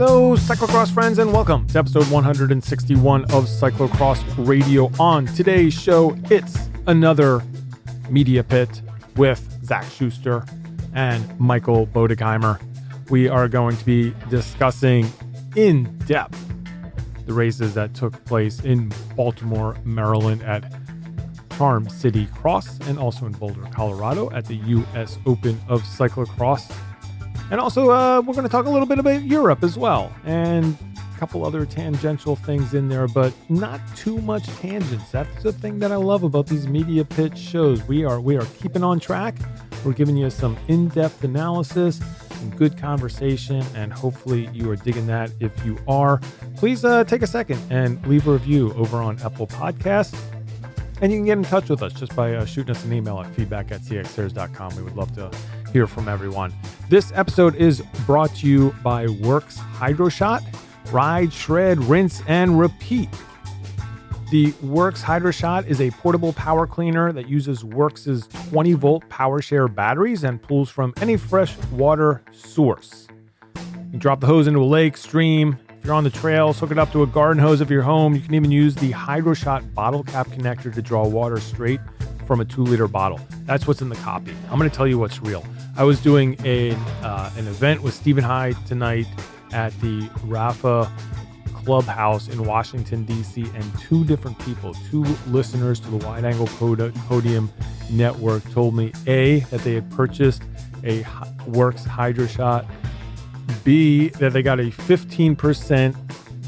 Hello, Cyclocross friends, and welcome to episode 161 of Cyclocross Radio. On today's show, it's another media pit with Zach Schuster and Michael Bodegeheimer. We are going to be discussing in depth the races that took place in Baltimore, Maryland at Charm City Cross, and also in Boulder, Colorado at the US Open of Cyclocross. And also, we're going to talk a little bit about Europe as well, and a couple other tangential things in there, but not too much tangents. That's the thing that I love about these media pitch shows. We are keeping on track. We're giving you some in-depth analysis, some good conversation, and hopefully you are digging that. If you are, please take a second and leave a review over on Apple Podcasts. And you can get in touch with us just by shooting us an email at feedback@cxairs.com. We would love to hear from everyone. This episode is brought to you by Works Hydro Shot. Ride, shred, rinse, and repeat. The Works Hydro Shot is a portable power cleaner that uses Works' 20-volt PowerShare batteries and pulls from any fresh water source. You drop the hose into a lake, stream. If you're on the trails, hook it up to a garden hose of your home. You can even use the Hydro Shot bottle cap connector to draw water straight from a 2-liter bottle. That's what's in the copy. I'm going to tell you what's real. I was doing an event with Stephen Hyde tonight at the Rafa Clubhouse in Washington, D.C., and two different people, two listeners to the Wide Angle Podium Network told me, A, that they had purchased a Works Hydro Shot, B, that they got a 15%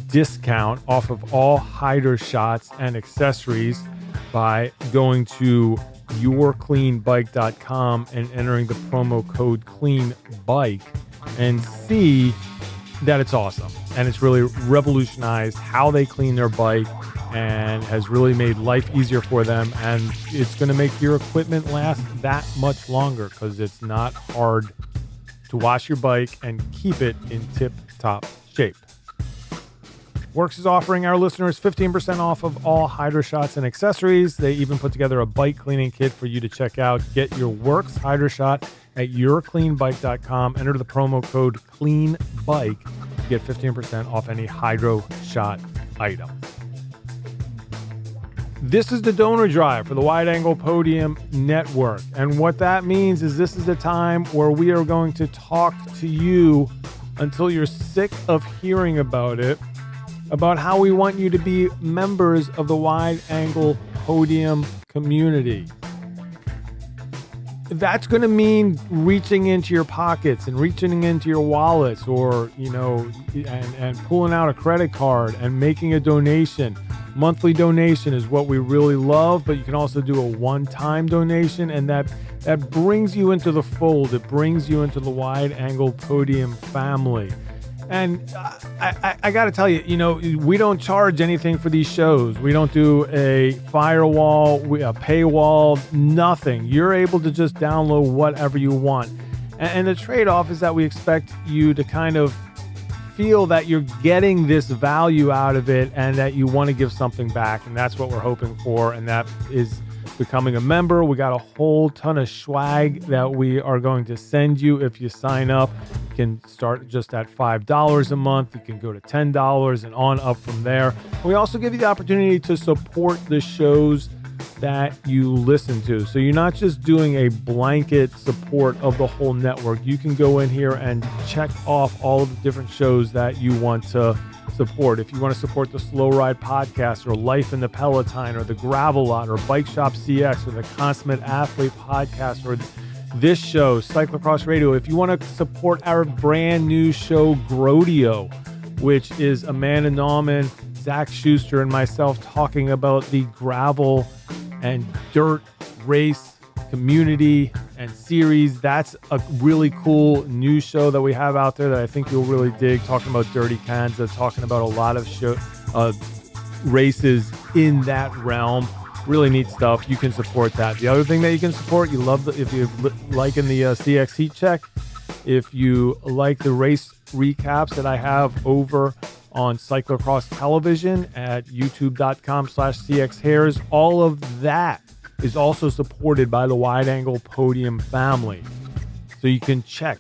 discount off of all Hydro Shots and accessories by going to yourcleanbike.com and entering the promo code CLEANBIKE, and C, that it's awesome. And it's really revolutionized how they clean their bike and has really made life easier for them. And it's going to make your equipment last that much longer because it's not hard to wash your bike and keep it in tip-top shape. Works is offering our listeners 15% off of all Hydro Shots and accessories. They even put together a bike cleaning kit for you to check out. Get your Works Hydro Shot at yourcleanbike.com. Enter the promo code CLEANBIKE to get 15% off any Hydro Shot item. This is the donor drive for the Wide Angle Podium Network. And what that means is this is the time where we are going to talk to you until you're sick of hearing about it, about how we want you to be members of the Wide Angle Podium community. That's going to mean reaching into your pockets and reaching into your wallets, or, and pulling out a credit card and making a donation. Monthly donation is what we really love, but you can also do a one-time donation, and that brings you into the fold. It brings you into the Wide Angle Podium family. And I got to tell you, we don't charge anything for these shows. We don't do a firewall, a paywall, nothing. You're able to just download whatever you want. And the trade-off is that we expect you to kind of feel that you're getting this value out of it and that you want to give something back. And that's what we're hoping for. And that is becoming a member. We got a whole ton of swag that we are going to send you if you sign up. You can start just at $5 a month. You can go to $10 and on up from there. We also give you the opportunity to support the shows that you listen to. So you're not just doing a blanket support of the whole network. You can go in here and check off all of the different shows that you want to support. If you want to support the Slow Ride Podcast or Life in the Peloton or the Gravel Lot or Bike Shop CX or the Consummate Athlete Podcast or this show, Cyclocross Radio. If you want to support our brand new show, Grodio, which is Amanda Nauman, Zach Schuster, and myself talking about the gravel and dirt race community and series. That's a really cool new show that we have out there that I think you'll really dig, talking about Dirty Kansas, talking about a lot of races in that realm. Really neat stuff. You can support that. The other thing that you can support, if you're liking the CX Heat Check, if you like the race recaps that I have over on Cyclocross Television at youtube.com/CXHairs, all of that is also supported by the Wide Angle Podium family. So you can check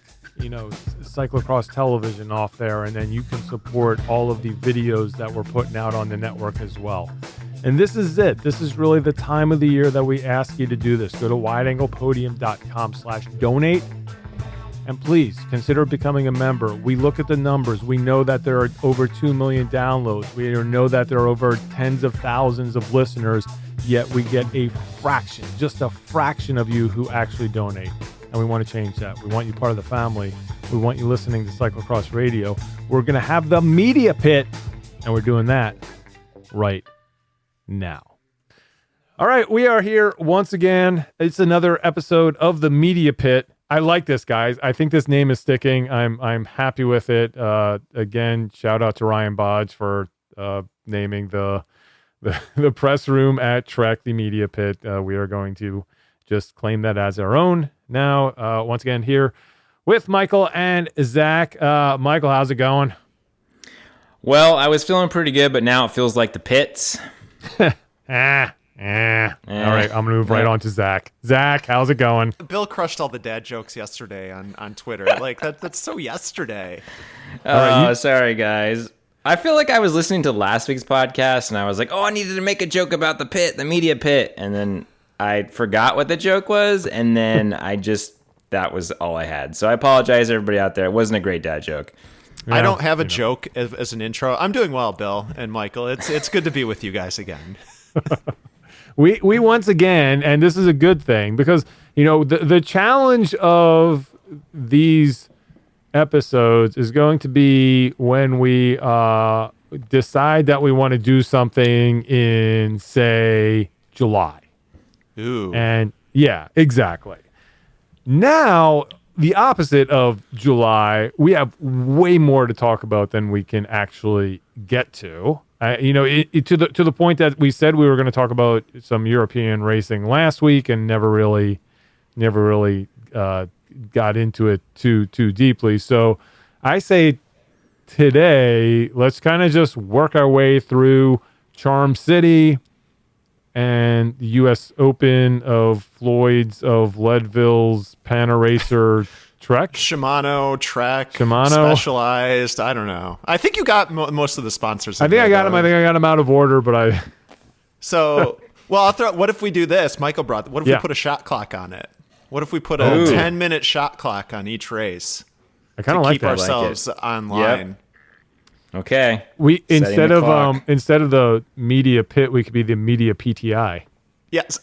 cyclocross television off there, and then you can support all of the videos that we're putting out on the network as well. And this is it. This is really the time of the year that we ask you to do this. Go to wideanglepodium.com/donate. And please consider becoming a member. We look at the numbers. We know that there are over 2 million downloads. We know that there are over tens of thousands of listeners, yet we get a fraction, just a fraction of you who actually donate. And we want to change that. We want you part of the family. We want you listening to Cyclocross Radio. We're going to have the Media Pit, and we're doing that right now. All right, we are here once again. It's another episode of the Media Pit. I like this, guys. I think this name is sticking. I'm happy with it. Again, shout out to Ryan Bodge for naming the press room at Trek the Media Pit. We are going to just claim that as our own now. Once again, here with Michael and Zach. Michael, how's it going? Well, I was feeling pretty good, but now it feels like the pits. All right, I'm gonna move right on to Zach. Zach, how's it going? Bill crushed all the dad jokes yesterday on Twitter. Like that's so yesterday. Sorry guys. I feel like I was listening to last week's podcast and I was like, oh, I needed to make a joke about the pit, the media pit, and then I forgot what the joke was, and then that was all I had. So I apologize, everybody out there. It wasn't a great dad joke. Yeah, I don't have a joke as an intro. I'm doing well, Bill and Michael. It's good to be with you guys again. We once again, and this is a good thing, because the challenge of these episodes is going to be when we decide that we want to do something in, say, July. Ooh. And yeah, exactly. Now, the opposite of July, we have way more to talk about than we can actually get to. To the point that we said we were going to talk about some European racing last week and never really got into it too deeply. So I say today, let's kind of just work our way through Charm City and the US Open of Floyd's of Leadville's Panaracer Trek. Shimano, Trek, Shimano. Specialized. I don't know. I think you got most of the sponsors. I think I got them out of order, but So, well, I'll throw. What if we do this? Michael brought. What if we put a shot clock on it? What if we put a 10-minute shot clock on each race? I kind of like keep that. ourselves online. Yep. Okay. We instead of the media pit, we could be the media PTI. Yes.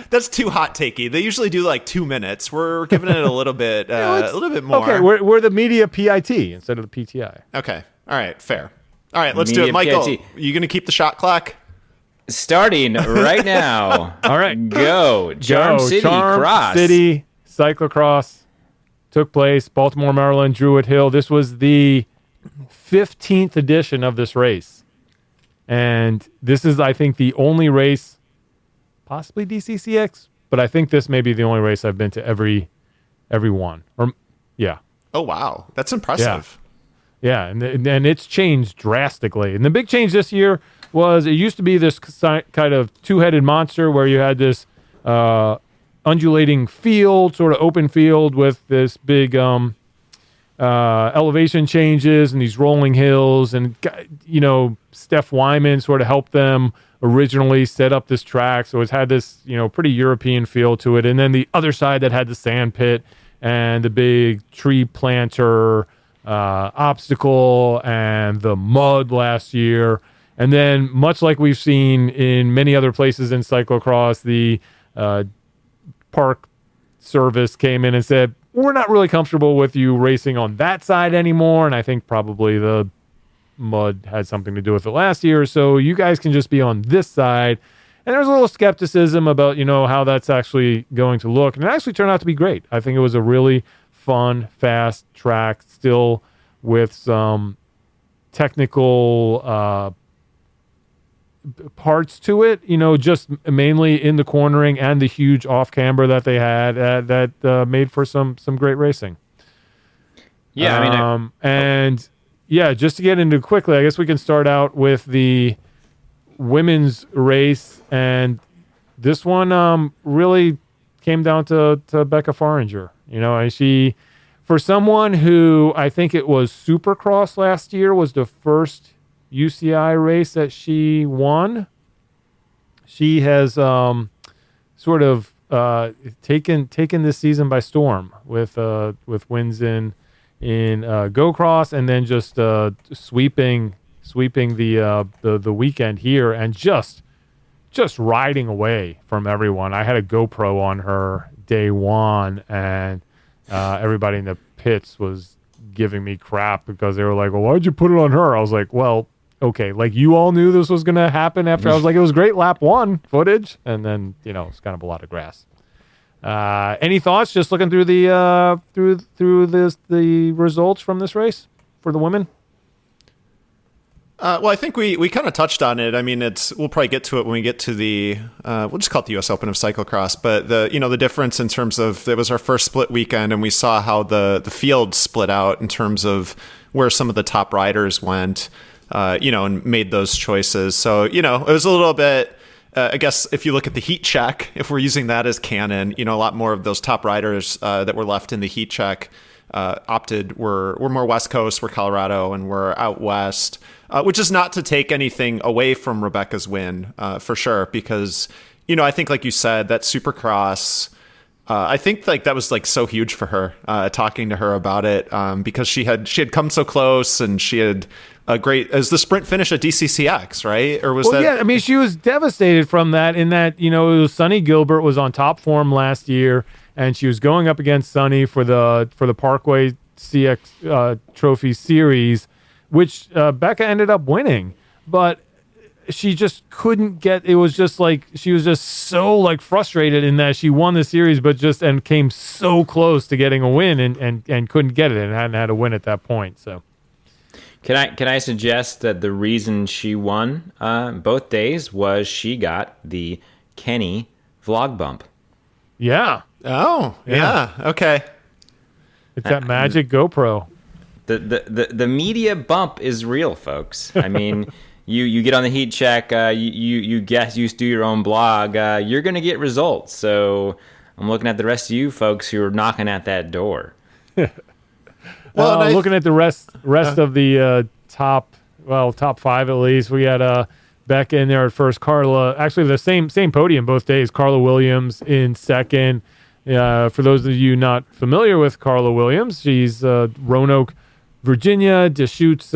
That's too hot takey. They usually do like 2 minutes. We're giving it a little bit more. Okay, we're the media PIT instead of the PTI. Okay. All right. Fair. All right. Let's do it. Michael, PIT. You going to keep the shot clock? Starting right now. All right. Go. Charm City Cross. City Cyclocross took place. Baltimore, Maryland, Druid Hill. This was the 15th edition of this race. And this is, I think, the only race, possibly DCCX, but I think this may be the only race I've been to every one. Yeah. Oh, wow. That's impressive. Yeah, and it's changed drastically. And the big change this year was it used to be this kind of two-headed monster where you had this undulating field, sort of open field with this big elevation changes and these rolling hills. And, Steph Wyman sort of helped them originally set up this track, so it's had this pretty European feel to it. And then the other side that had the sand pit and the big tree planter obstacle and the mud last year. And then, much like we've seen in many other places in cyclocross, the park service came in and said, we're not really comfortable with you racing on that side anymore. And I think probably the mud had something to do with it last year, so you guys can just be on this side. And there's a little skepticism about how that's actually going to look, and it actually turned out to be great. I think it was a really fun, fast track, still with some technical parts to it, just mainly in the cornering and the huge off camber that they had that made for some great racing. Yeah, Yeah, just to get into it quickly, I guess we can start out with the women's race, and this one really came down to Becca Faringer. And she for someone who I think it was Supercross last year was the first UCI race that she won. She has sort of taken this season by storm with wins in GoCross and then just sweeping the weekend here and just riding away from everyone. I had a GoPro on her day one, and everybody in the pits was giving me crap because they were like, well, why'd you put it on her? I was like, well, okay, like you all knew this was going to happen after. I was like, it was great lap one footage, and then it's kind of a lot of grass. Any thoughts just looking through the the results from this race for the women? Well, I think we kind of touched on it. I mean, we'll probably get to it when we get to the we'll just call it the US Open of Cyclocross. But the difference in terms of it was our first split weekend, and we saw how the field split out in terms of where some of the top riders went, and made those choices. So it was a little bit. I guess if you look at the heat check, if we're using that as canon, a lot more of those top riders that were left in the heat check were more West Coast, were Colorado, and were out west. Which is not to take anything away from Rebecca's win, for sure, because, I think, like you said, that Supercross, I think like that was like so huge for her, talking to her about it, because she had come so close and she had a great, as the sprint finish at DCCX, right? Or was that? Yeah, I mean, she was devastated from that in that, it was Sunny Gilbert was on top form last year and she was going up against Sunny for the Parkway CX Trophy Series, which Becca ended up winning, but she just couldn't get. It was just like she was just so like frustrated in that she won the series, but and came so close to getting a win and couldn't get it and hadn't had a win at that point. So, can I suggest that the reason she won both days was she got the Kenny vlog bump? Yeah. Oh yeah. Okay. It's that magic GoPro. The media bump is real, folks. I mean, you get on the heat check, you guess you do your own blog, you're going to get results. So I'm looking at the rest of you folks who are knocking at that door. Well, looking at the rest of the top five at least, we had Becca in there at first. Carla, actually the same podium both days. Carla Williams in second. For those of you not familiar with Carla Williams, she's Roanoke, Virginia, Deschutes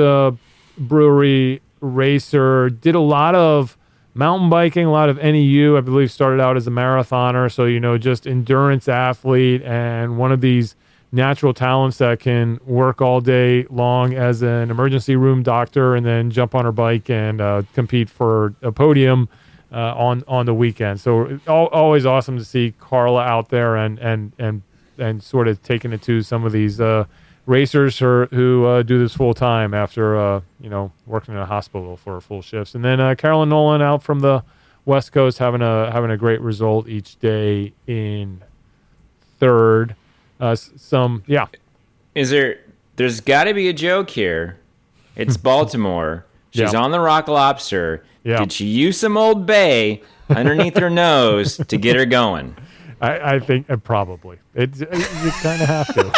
Brewery racer, did a lot of mountain biking, a lot of NEU, I believe started out as a marathoner, so just endurance athlete and one of these natural talents that can work all day long as an emergency room doctor and then jump on her bike and compete for a podium on the weekend. So always awesome to see Carla out there and sort of taking it to some of these racers who do this full time after working in a hospital for full shifts. And then Carolyn Nolan out from the West Coast having a great result each day in third. There's got to be a joke here. It's Baltimore. She's on the Rock Lobster. Yeah. Did she use some Old Bay underneath her nose to get her going? I think probably. You kind of have to.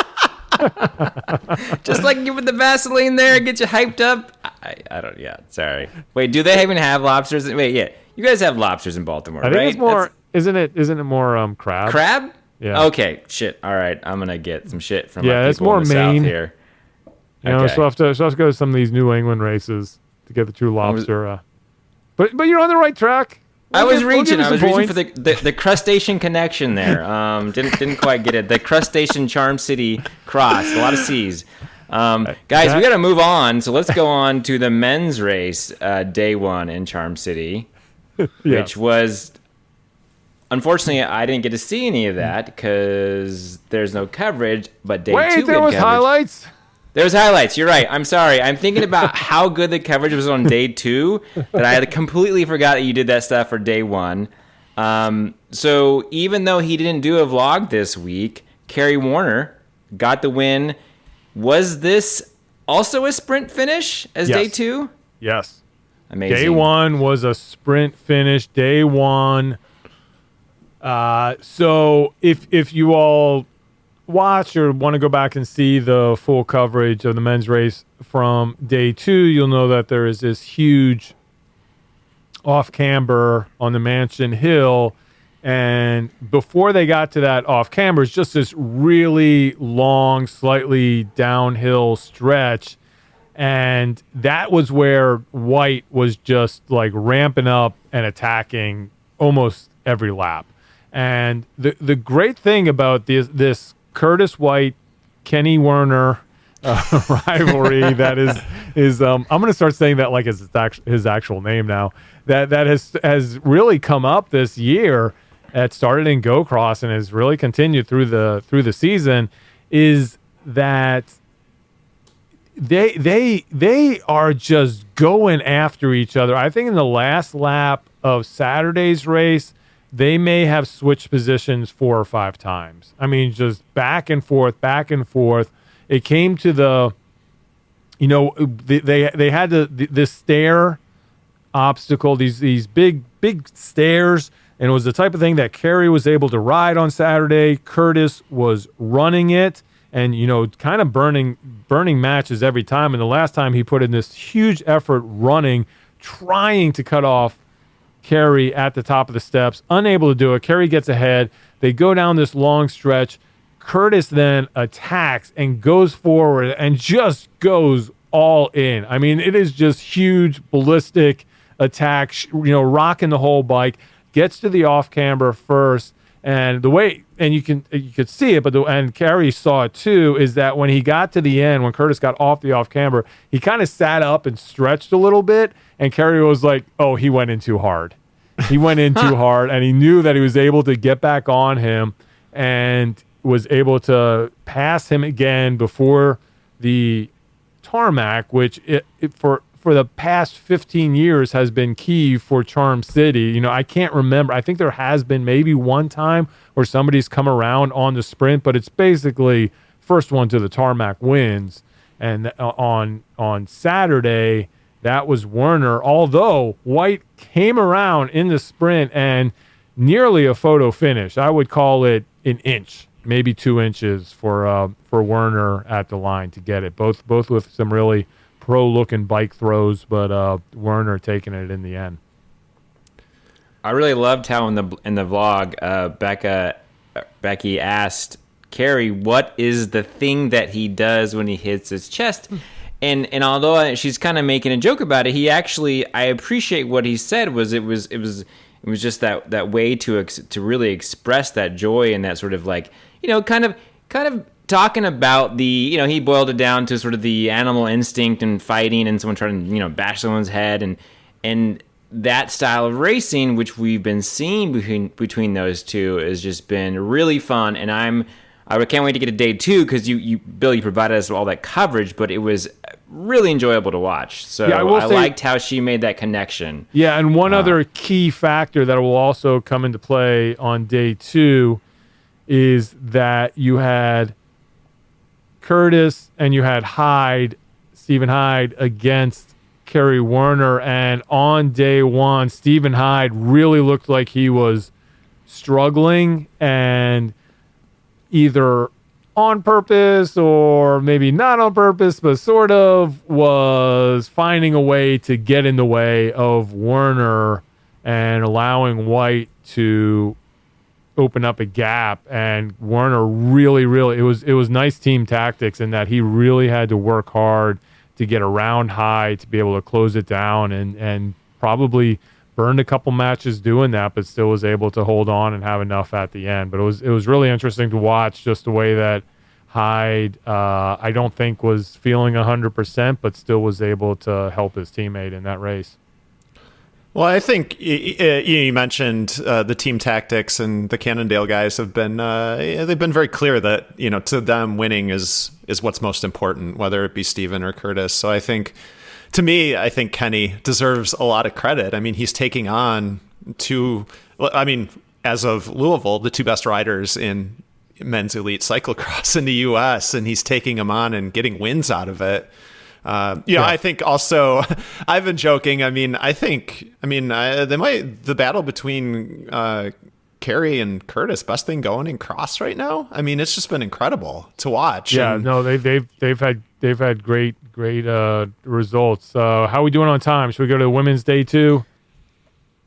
Just like give it the Vaseline there, get you hyped up. I don't. Yeah, sorry. Wait, do they even have lobsters? Wait, yeah, you guys have lobsters in Baltimore, I think right? it's more. Isn't it more crab? Crab? Yeah. Okay. Shit. All right. I'm gonna get some shit from my it's people more in the Maine South here. So I have to go to some of these New England races to get the true lobster. But you're on the right track. I was reaching for the crustacean connection there. Didn't quite get it. The crustacean Charm City cross. A lot of C's. Guys, we got to move on. So let's go on to the men's race, day one in Charm City, which was, unfortunately, I didn't get to see any of that because there's no coverage. But day two, wait, there was highlights. There was highlights. You're right. I'm sorry. I'm thinking about how good the coverage was on day two that I had completely forgot that you did that stuff for day one. So even though he didn't do a vlog this week, Kerry Warner got the win. Was this also a sprint finish as day two? Yes. Amazing. Day one was a sprint finish. Day one. So if you all watched or want to go back and see the full coverage of the men's race from day 2, you'll know that there is this huge off camber on the Mansion Hill. And before they got to that off camber, it's just this really long, slightly downhill stretch. And that was where White was just like ramping up and attacking almost every lap. And the great thing about this Curtis White, Kenny Werner rivalry that is I'm going to start saying that like his actual name now, that has really come up this year. It started in GoCross and has really continued through the season, is that they are just going after each other. I think in the last lap of Saturday's race, they may have switched positions 4 or 5 times. I mean, just back and forth. It came to the, they had the stair obstacle, these big stairs. And it was the type of thing that Kerry was able to ride on Saturday. Curtis was running it and, kind of burning matches every time. And the last time he put in this huge effort running, trying to cut off Kerry at the top of the steps, unable to do it. Kerry gets ahead. They go down this long stretch. Curtis then attacks and goes forward and just goes all in. I mean, it is just huge ballistic attack, rocking the whole bike. Gets to the off camber first, and you could see it, and Kerry saw it too, is that when he got to the end, when Curtis got off the off camber, he kind of sat up and stretched a little bit, and Kerry was like, oh, he went in too hard. He went in too hard, and he knew that he was able to get back on him and was able to pass him again before the tarmac, which for the past 15 years has been key for Charm City. I can't remember. I think there has been maybe one time where somebody's come around on the sprint, but it's basically first one to the tarmac wins. And on Saturday, that was Werner, although White came around in the sprint and nearly a photo finish. I would call it an inch, maybe 2 inches for Werner at the line to get it. Both with some really pro-looking bike throws, but Werner taking it in the end. I really loved how in the vlog, Becky asked Kerry, "What is the thing that he does when he hits his chest?" And although she's kind of making a joke about it, I appreciate what he said. It was just that way to really express that joy and that sort of like kind of talking about the, he boiled it down to sort of the animal instinct and fighting and someone trying to, bash someone's head and that style of racing, which we've been seeing between those two, has just been really fun. And I can't wait to get to day 2 because Bill, you provided us with all that coverage, but it was really enjoyable to watch. So yeah, I liked how she made that connection. Yeah, and one other key factor that will also come into play on day 2 is that you had Curtis and you had Stephen Hyde against Kerry Werner, and on day 1, Stephen Hyde really looked like he was struggling and either on purpose or maybe not on purpose, but sort of was finding a way to get in the way of Werner and allowing White to open up a gap. And Werner really, it was nice team tactics in that he really had to work hard to get around Hyde to be able to close it down, and probably burned a couple matches doing that, but still was able to hold on and have enough at the end. But it was really interesting to watch just the way that Hyde, I don't think was feeling 100%, but still was able to help his teammate in that race. Well, I think you mentioned the team tactics, and the Cannondale guys have been they've been very clear that to them winning is what's most important, whether it be Steven or Curtis. So I think Kenny deserves a lot of credit. I mean, he's taking on as of Louisville, the 2 best riders in men's elite cyclocross in the US, and he's taking them on and getting wins out of it. I think also I've been joking. The battle between Carrie and Curtis, best thing going in cross right now. I mean, it's just been incredible to watch. Yeah, And no, they've had great results. How are we doing on time? Should we go to women's day 2?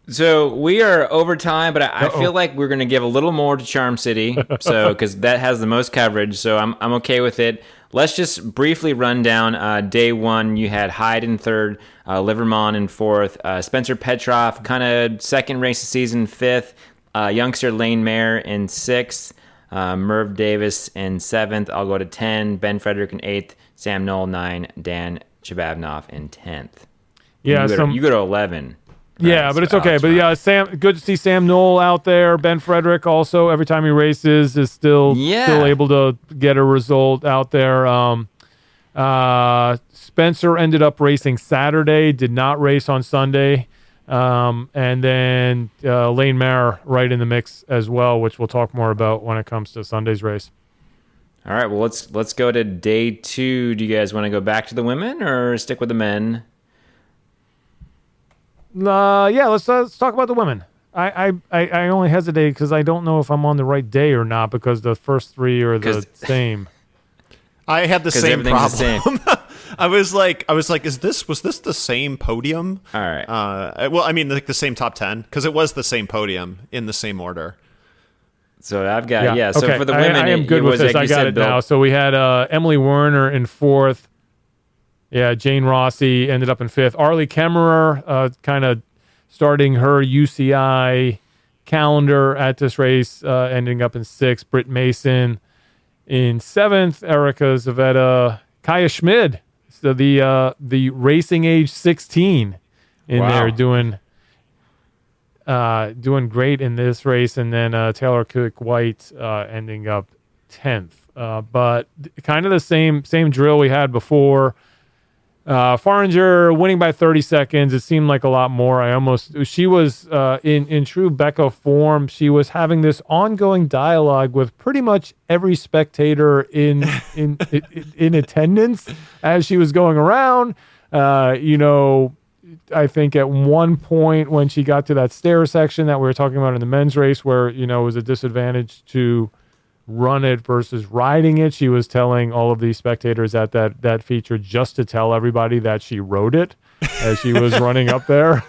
So we are over time, but I feel like we're going to give a little more to Charm City, so because that has the most coverage. So I'm okay with it. Let's just briefly run down day 1. You had Hyde in 3rd, Livermore in 4th, Spencer Petrov, kind of second race of season, 5th, youngster Lane Mayer in 6th, Merv Davis in 7th. I'll go to 10. Ben Frederick in 8th, Sam Knoll 9, Dan Chabavnov in 10th. Yeah, you go to 11. Yeah, but it's okay. But yeah, Sam, good to see Sam Knoll out there. Ben Frederick also, every time he races, is still able to get a result out there. Spencer ended up racing Saturday, did not race on Sunday. And then Lane Mayer right in the mix as well, which we'll talk more about when it comes to Sunday's race. All right, well, let's go to day 2. Do you guys want to go back to the women or stick with the men? Yeah, let's talk about the women. I only hesitate because I don't know if I'm on the right day or not because the first 3 are the same. I had the same problem. The same. I was like, was this the same podium? All right. Well, I mean, like the same top 10 because it was the same podium in the same order. So I've got So okay. for the women, I am good with this. like I got it now. So we had Emily Werner in 4th. Yeah, Jane Rossi ended up in 5th. Arlie Kemmerer kind of starting her UCI calendar at this race, ending up in 6th. Britt Mason in 7th. Erica Zavetta. Kaya Schmid, so the racing age 16 in there doing great in this race. And then Taylor Cook-White ending up 10th. But kind of the same drill we had before. Faringer winning by 30 seconds. It seemed like a lot more. She was in true Becca form. She was having this ongoing dialogue with pretty much every spectator in attendance as she was going around. I think at one point when she got to that stair section that we were talking about in the men's race where, it was a disadvantage to run it versus riding it, she was telling all of these spectators at that feature just to tell everybody that she rode it as she was running up there.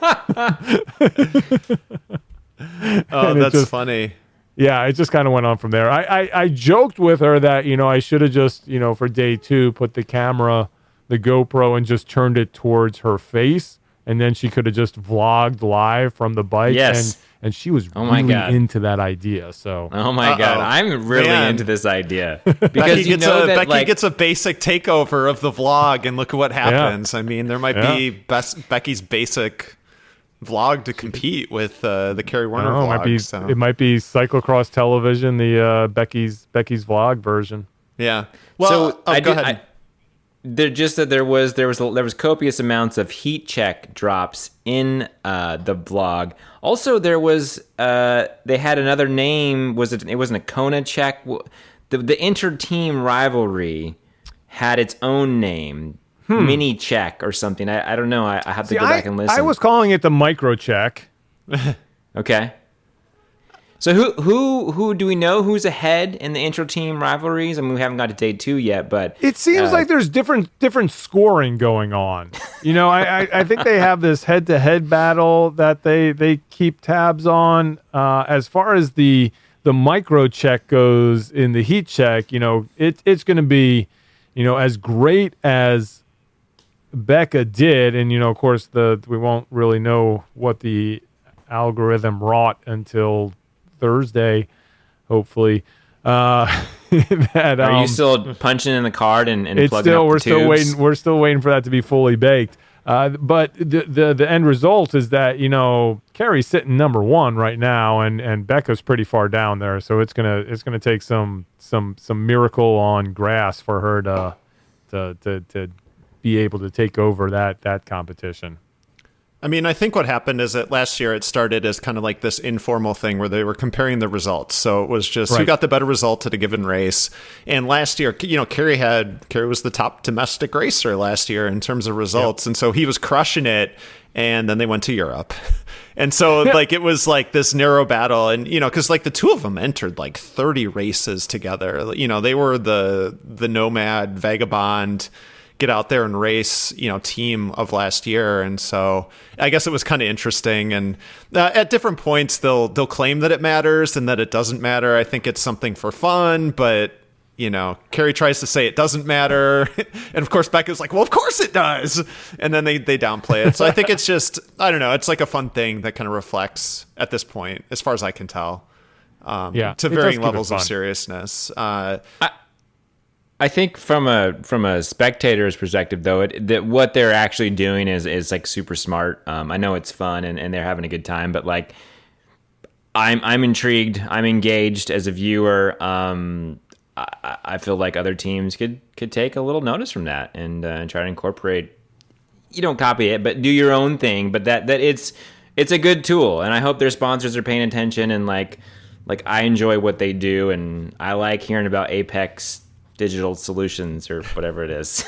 Oh, that's funny. Yeah, it just kind of went on from there. I joked with her that, I should have just, for day 2, put the GoPro and just turned it towards her face. And then she could have just vlogged live from the bike. Yes. And she was really into that idea. So, oh my God, I'm really into this idea because Becky gets a basic takeover of the vlog, and look at what happens. Yeah. I mean, there might be Becky's basic vlog to compete with the Carrie Werner vlog. It might be Cyclocross Television, the Becky's vlog version. Yeah. Well, so go ahead. There was copious amounts of heat check drops in the vlog. Also, there was they had another name. It wasn't a Kona check. The inter-team rivalry had its own name, mini check or something. I don't know. I have to go back and listen. I was calling it the micro check. Okay. So who do we know who's ahead in the inter-team rivalries? I mean, we haven't got to day 2 yet, but it seems like there's different scoring going on. I think they have this head-to-head battle that they keep tabs on. As far as the micro check goes in the heat check, it's going to be, as great as Becca did, and of course we won't really know what the algorithm wrought until Thursday, hopefully. Are you still punching in the card and plugging up the tubes? We're still waiting for that to be fully baked. But the end result is that Carrie's sitting number 1 right now, and Becca's pretty far down there. So it's gonna take some miracle on grass for her to be able to take over that competition. I mean, I think what happened is that last year it started as kind of like this informal thing where they were comparing the results. So it was just who got the better result at a given race. And last year, Kerry was the top domestic racer last year in terms of results. Yep. And so he was crushing it. And then they went to Europe. And so like it was like this narrow battle. And, because like the two of them entered like 30 races together. They were the nomad vagabond get out there and race, team of last year. And so I guess it was kind of interesting. And at different points, they'll claim that it matters and that it doesn't matter. I think it's something for fun, but Kerry tries to say it doesn't matter. And of course, Becca's like, well, of course it does. And then they downplay it. So I think it's just, I don't know. It's like a fun thing that kind of reflects at this point, as far as I can tell, to varying levels of seriousness. I think from a spectator's perspective, though, that what they're actually doing is like super smart. I know it's fun and they're having a good time, but like I'm intrigued. I'm engaged as a viewer. I feel like other teams could take a little notice from that and try to incorporate. You don't copy it, but do your own thing. But that it's a good tool, and I hope their sponsors are paying attention. And like I enjoy what they do, and I like hearing about Apex Digital Solutions or whatever it is.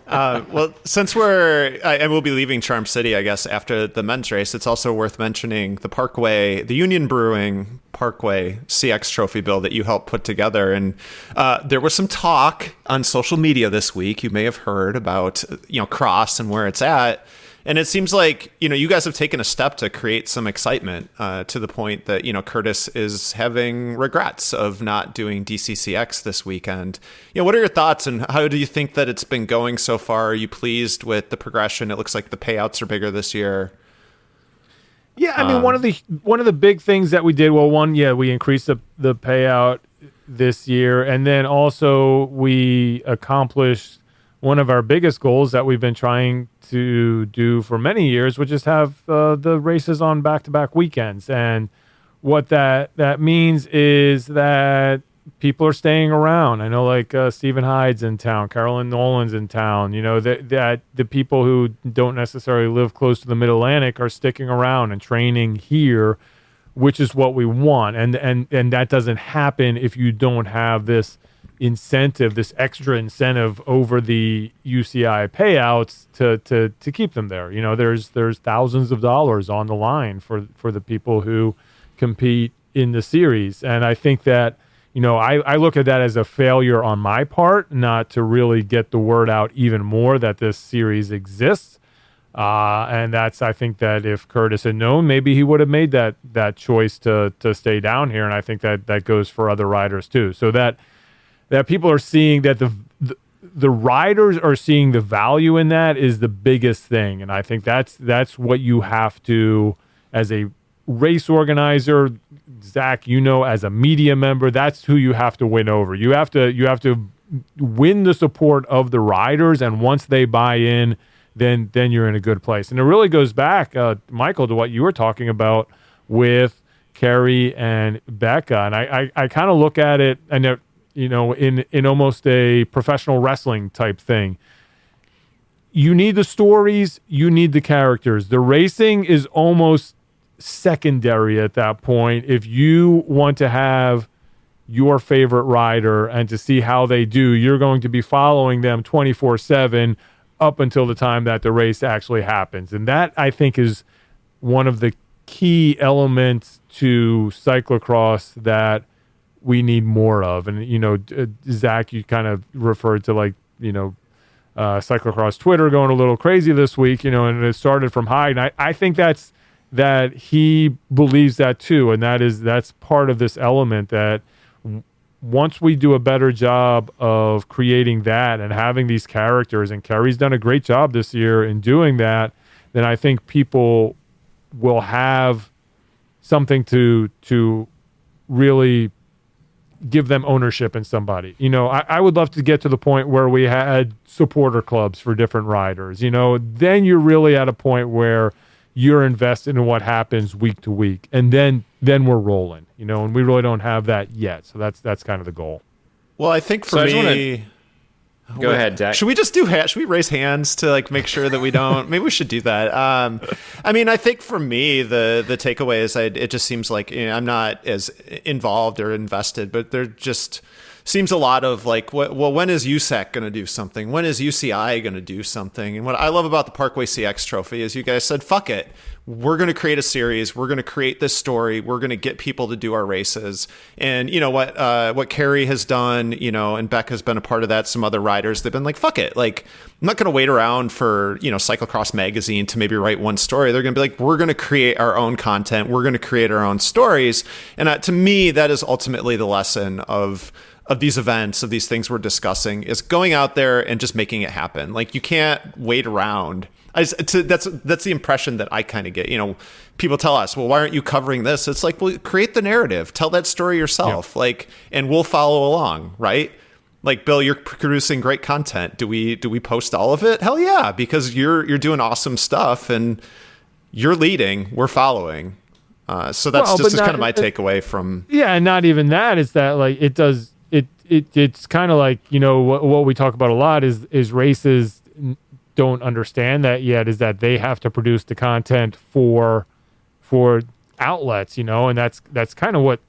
Well, since we'll be leaving Charm City, I guess, after the men's race, it's also worth mentioning the Union Brewing Parkway CX Trophy bill that you helped put together. And there was some talk on social media this week. You may have heard about, Cross and where it's at. And it seems like, you guys have taken a step to create some excitement to the point that, Curtis is having regrets of not doing DCCX this weekend. What are your thoughts and how do you think that it's been going so far? Are you pleased with the progression? It looks like the payouts are bigger this year. Yeah, I mean, one of the big things that we did, we increased the payout this year. And then also we accomplished one of our biggest goals that we've been trying to do for many years, which is have the races on back-to-back weekends. And what that means is that people are staying around. I know like Stephen Hyde's in town, Carolyn Nolan's in town, that the people who don't necessarily live close to the Mid-Atlantic are sticking around and training here, which is what we want. And that doesn't happen if you don't have this extra incentive over the UCI payouts to keep them there. There's thousands of dollars on the line for the people who compete in the series. And I think that, I look at that as a failure on my part, not to really get the word out even more that this series exists. And I think that if Curtis had known, maybe he would have made that choice to stay down here. And I think that goes for other riders too. So that people are seeing that the riders are seeing the value in that is the biggest thing. And I think that's what you have to, as a race organizer, Zach, as a media member, that's who you have to win over. You have to win the support of the riders. And once they buy in, then you're in a good place. And it really goes back, Michael, to what you were talking about with Kerry and Becca. And I kind of look at it, and in almost a professional wrestling type thing. You need the stories, you need the characters. The racing is almost secondary at that point. If you want to have your favorite rider and to see how they do, you're going to be following them 24/7 up until the time that the race actually happens. And that, I think, is one of the key elements to cyclocross that we need more of. And, Zach, you kind of referred to cyclocross Twitter going a little crazy this week, and it started from Hyde. And I think that he believes that too. And that's part of this element that once we do a better job of creating that and having these characters, and Kerry's done a great job this year in doing that, then I think people will have something to really give them ownership in somebody. I would love to get to the point where we had supporter clubs for different riders. Then you're really at a point where you're invested in what happens week to week, and then we're rolling. And we really don't have that yet. So that's kind of the goal. Well, I think for me, Go ahead, Zach. Should we just should we raise hands to like make sure that we don't? Maybe we should do that. I mean, I think for me, the takeaway is it just seems like I'm not as involved or invested, but there just seems a lot of like, well, when is USAC going to do something? When is UCI going to do something? And what I love about the Parkway CX Trophy is you guys said, fuck it. We're going to create a series. We're going to create this story. We're going to get people to do our races. And you know what Carrie has done, and Beck has been a part of that. Some other riders, they've been like, fuck it. Like, I'm not going to wait around for, Cyclocross magazine to maybe write one story. They're going to be like, we're going to create our own content. We're going to create our own stories. And to me, that is ultimately the lesson of these events, of these things we're discussing, is going out there and just making it happen. Like, you can't wait around. That's the impression that I kind of get. People tell us, well, why aren't you covering this? It's like, well, create the narrative, tell that story yourself, and we'll follow along, right? Like, Bill, you're producing great content. Do we post all of it? Hell yeah, because you're doing awesome stuff and you're leading, we're following. So that's just kind of my takeaway from. Yeah, and not even that. It's that like it does. It's kind of like what we talk about a lot is races don't understand that yet, is that they have to produce the content for outlets, and that's kind of what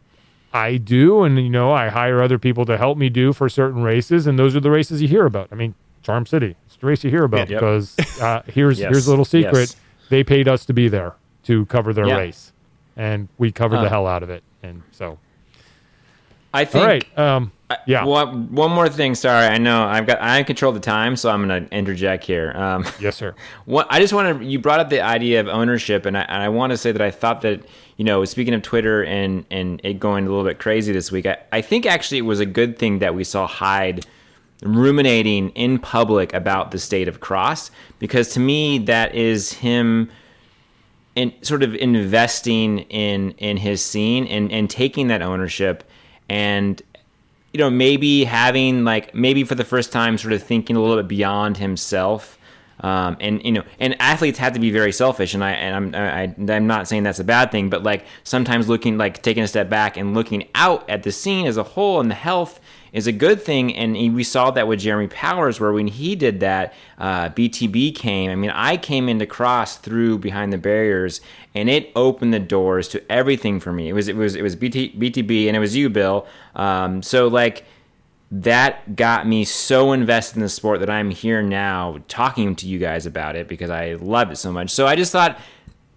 I do, and I hire other people to help me do for certain races, and those are the races you hear about. I mean, Charm City, it's the race you hear about because here's a little secret. Yes. They paid us to be there to cover their race, and we covered the hell out of it, and so I think. All right. One more thing. Sorry, I know I control the time, so I'm going to interject here. Yes, sir. I just want to. You brought up the idea of ownership, and I want to say that I thought that speaking of Twitter and it going a little bit crazy this week, I think actually it was a good thing that we saw Hyde ruminating in public about the state of cross, because to me that is him sort of investing in his scene and taking that ownership. And maybe having maybe for the first time sort of thinking a little bit beyond himself, and athletes have to be very selfish, and I'm not saying that's a bad thing, but like sometimes taking a step back and looking out at the scene as a whole and the health is a good thing. And we saw that with Jeremy Powers, where when he did that, BTB came. I mean, I came into cross through Behind the Barriers, and it opened the doors to everything for me. It was BTB, and it was you, Bill. So like that got me so invested in the sport that I'm here now talking to you guys about it because I love it so much. So I just thought.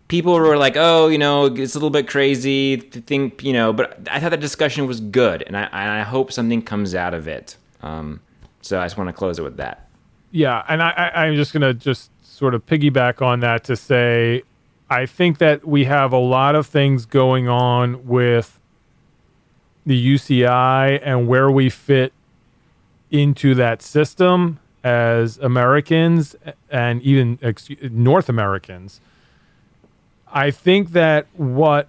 People were like, oh, it's a little bit crazy to think, but I thought the discussion was good, and I hope something comes out of it. So I just want to close it with that. Yeah, and I'm just going to sort of piggyback on that to say, I think that we have a lot of things going on with the UCI and where we fit into that system as Americans and even North Americans. I think that where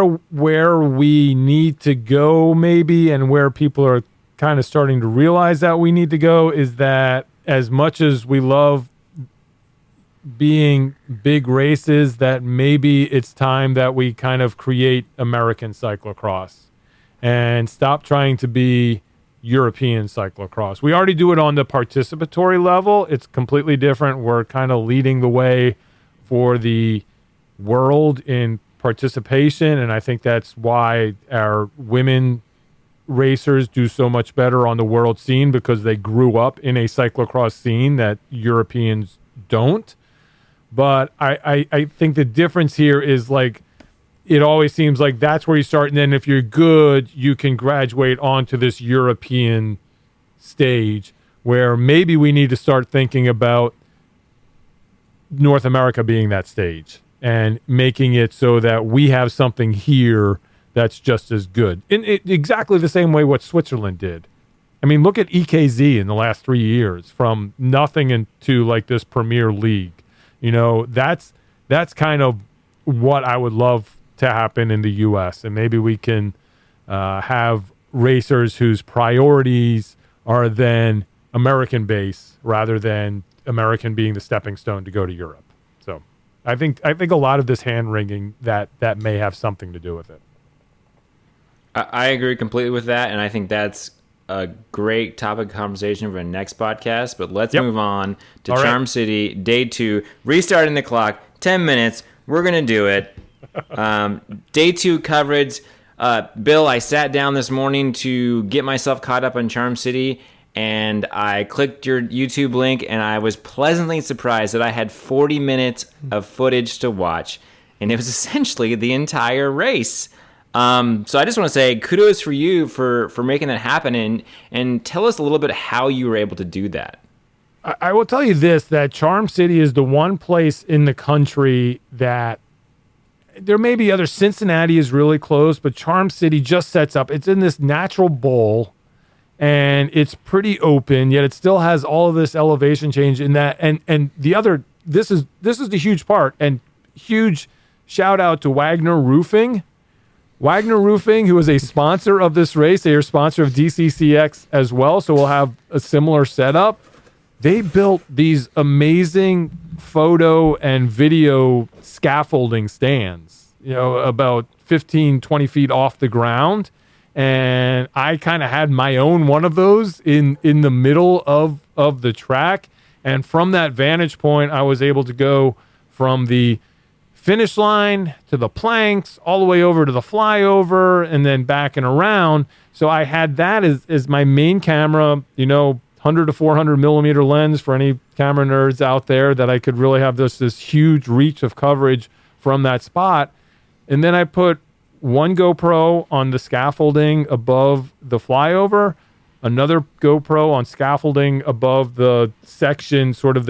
we need to go maybe, and where people are kind of starting to realize that we need to go, is that as much as we love being big races, that maybe it's time that we kind of create American cyclocross and stop trying to be European cyclocross. We already do it on the participatory level. It's completely different. We're kind of leading the way for the world in participation, and I think that's why our women racers do so much better on the world scene, because they grew up in a cyclocross scene that Europeans don't. But I think the difference here is like it always seems like that's where you start, and then if you're good, you can graduate onto this European stage, where maybe we need to start thinking about North America being that stage and making it so that we have something here that's just as good. In exactly the same way what Switzerland did. I mean, look at EKZ in the last 3 years, from nothing into like this Premier League. That's kind of what I would love to happen in the U.S. And maybe we can have racers whose priorities are then American base rather than American being the stepping stone to go to Europe. So I think a lot of this hand wringing that may have something to do with it. I agree completely with that, and I think that's a great topic of conversation for the next podcast, but let's Yep. move on to All right. Charm City, day 2, restarting the clock, 10 minutes. We're going to do it. Day 2 coverage. Bill, I sat down this morning to get myself caught up on Charm City, and I clicked your YouTube link, and I was pleasantly surprised that I had 40 minutes of footage to watch, and it was essentially the entire race. So I just want to say kudos for you for making that happen, and tell us a little bit how you were able to do that. I will tell you this, that Charm City is the one place in the country that there may be other. Cincinnati is really close, but Charm City just sets up. It's in this natural bowl, and it's pretty open, yet it still has all of this elevation change in that. And the other, this is the huge part, and huge shout out to Wagner Roofing. Wagner Roofing, who is a sponsor of this race, they are a sponsor of DCCX as well, so we'll have a similar setup. They built these amazing photo and video scaffolding stands, about 15, 20 feet off the ground. And I kind of had my own one of those in the middle of the track. And from that vantage point, I was able to go from the finish line to the planks, all the way over to the flyover, and then back and around. So I had that as my main camera, 100 to 400 millimeter lens for any camera nerds out there, that I could really have this huge reach of coverage from that spot. And then I put one GoPro on the scaffolding above the flyover, another GoPro on scaffolding above the section, sort of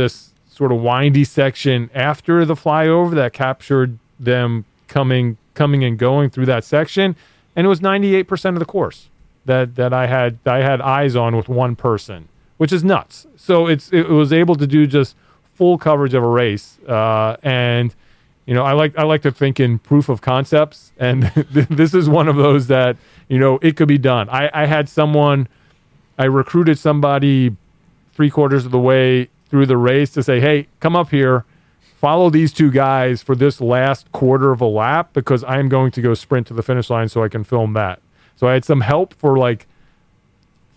windy section after the flyover that captured them coming and going through that section. And it was 98% of the course that I had eyes on with one person, which is nuts. So it was able to do just full coverage of a race. And I like to think in proof of concepts, and this is one of those that, it could be done. I recruited somebody 3/4 of the way through the race to say, hey, come up here, follow these two guys for this last quarter of a lap, because I'm going to go sprint to the finish line so I can film that. So I had some help for like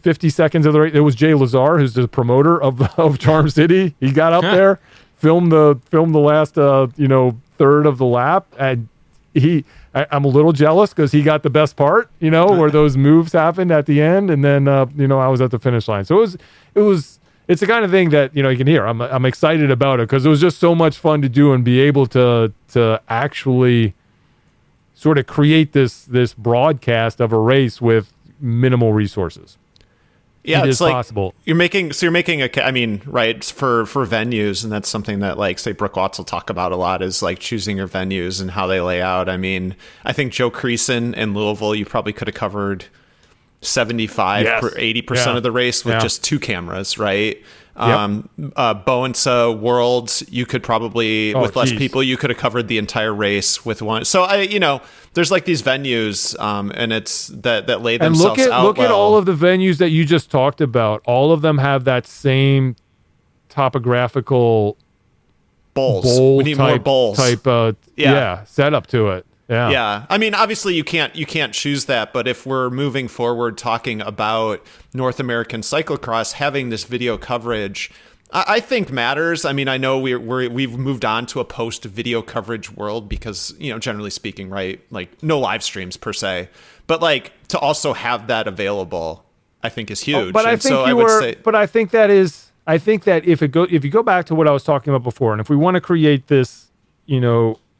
50 seconds of the race. It was Jay Lazar, who's the promoter of Charm City. He got up there, filmed the last third of the lap, and I'm a little jealous because he got the best part, where those moves happened at the end, and then I was at the finish line. So it's the kind of thing that you can hear. I'm excited about it because it was just so much fun to do and be able to actually sort of create this broadcast of a race with minimal resources. Yeah, it it's is like possible. You're making right, for venues, and that's something that, like, say, Brooke Watts will talk about a lot, is like choosing your venues and how they lay out. I mean, I think Joe Creason in Louisville, you probably could have covered 75 or 80% of the race with just two cameras, right? Bowensa Worlds, you could probably, with less people, you could have covered the entire race with one. So there's like these venues, and it's that lay themselves out. And look at all of the venues that you just talked about. All of them have that same topographical bowl we need more bowls type setup to it. Yeah. I mean, obviously you can't choose that, but if we're moving forward talking about North American cyclocross, having this video coverage, I think matters. I mean, I know we've moved on to a post video coverage world because, generally speaking, right? Like no live streams per se, but like to also have that available, I think is huge. But I think that if you go back to what I was talking about before, and if we want to create this,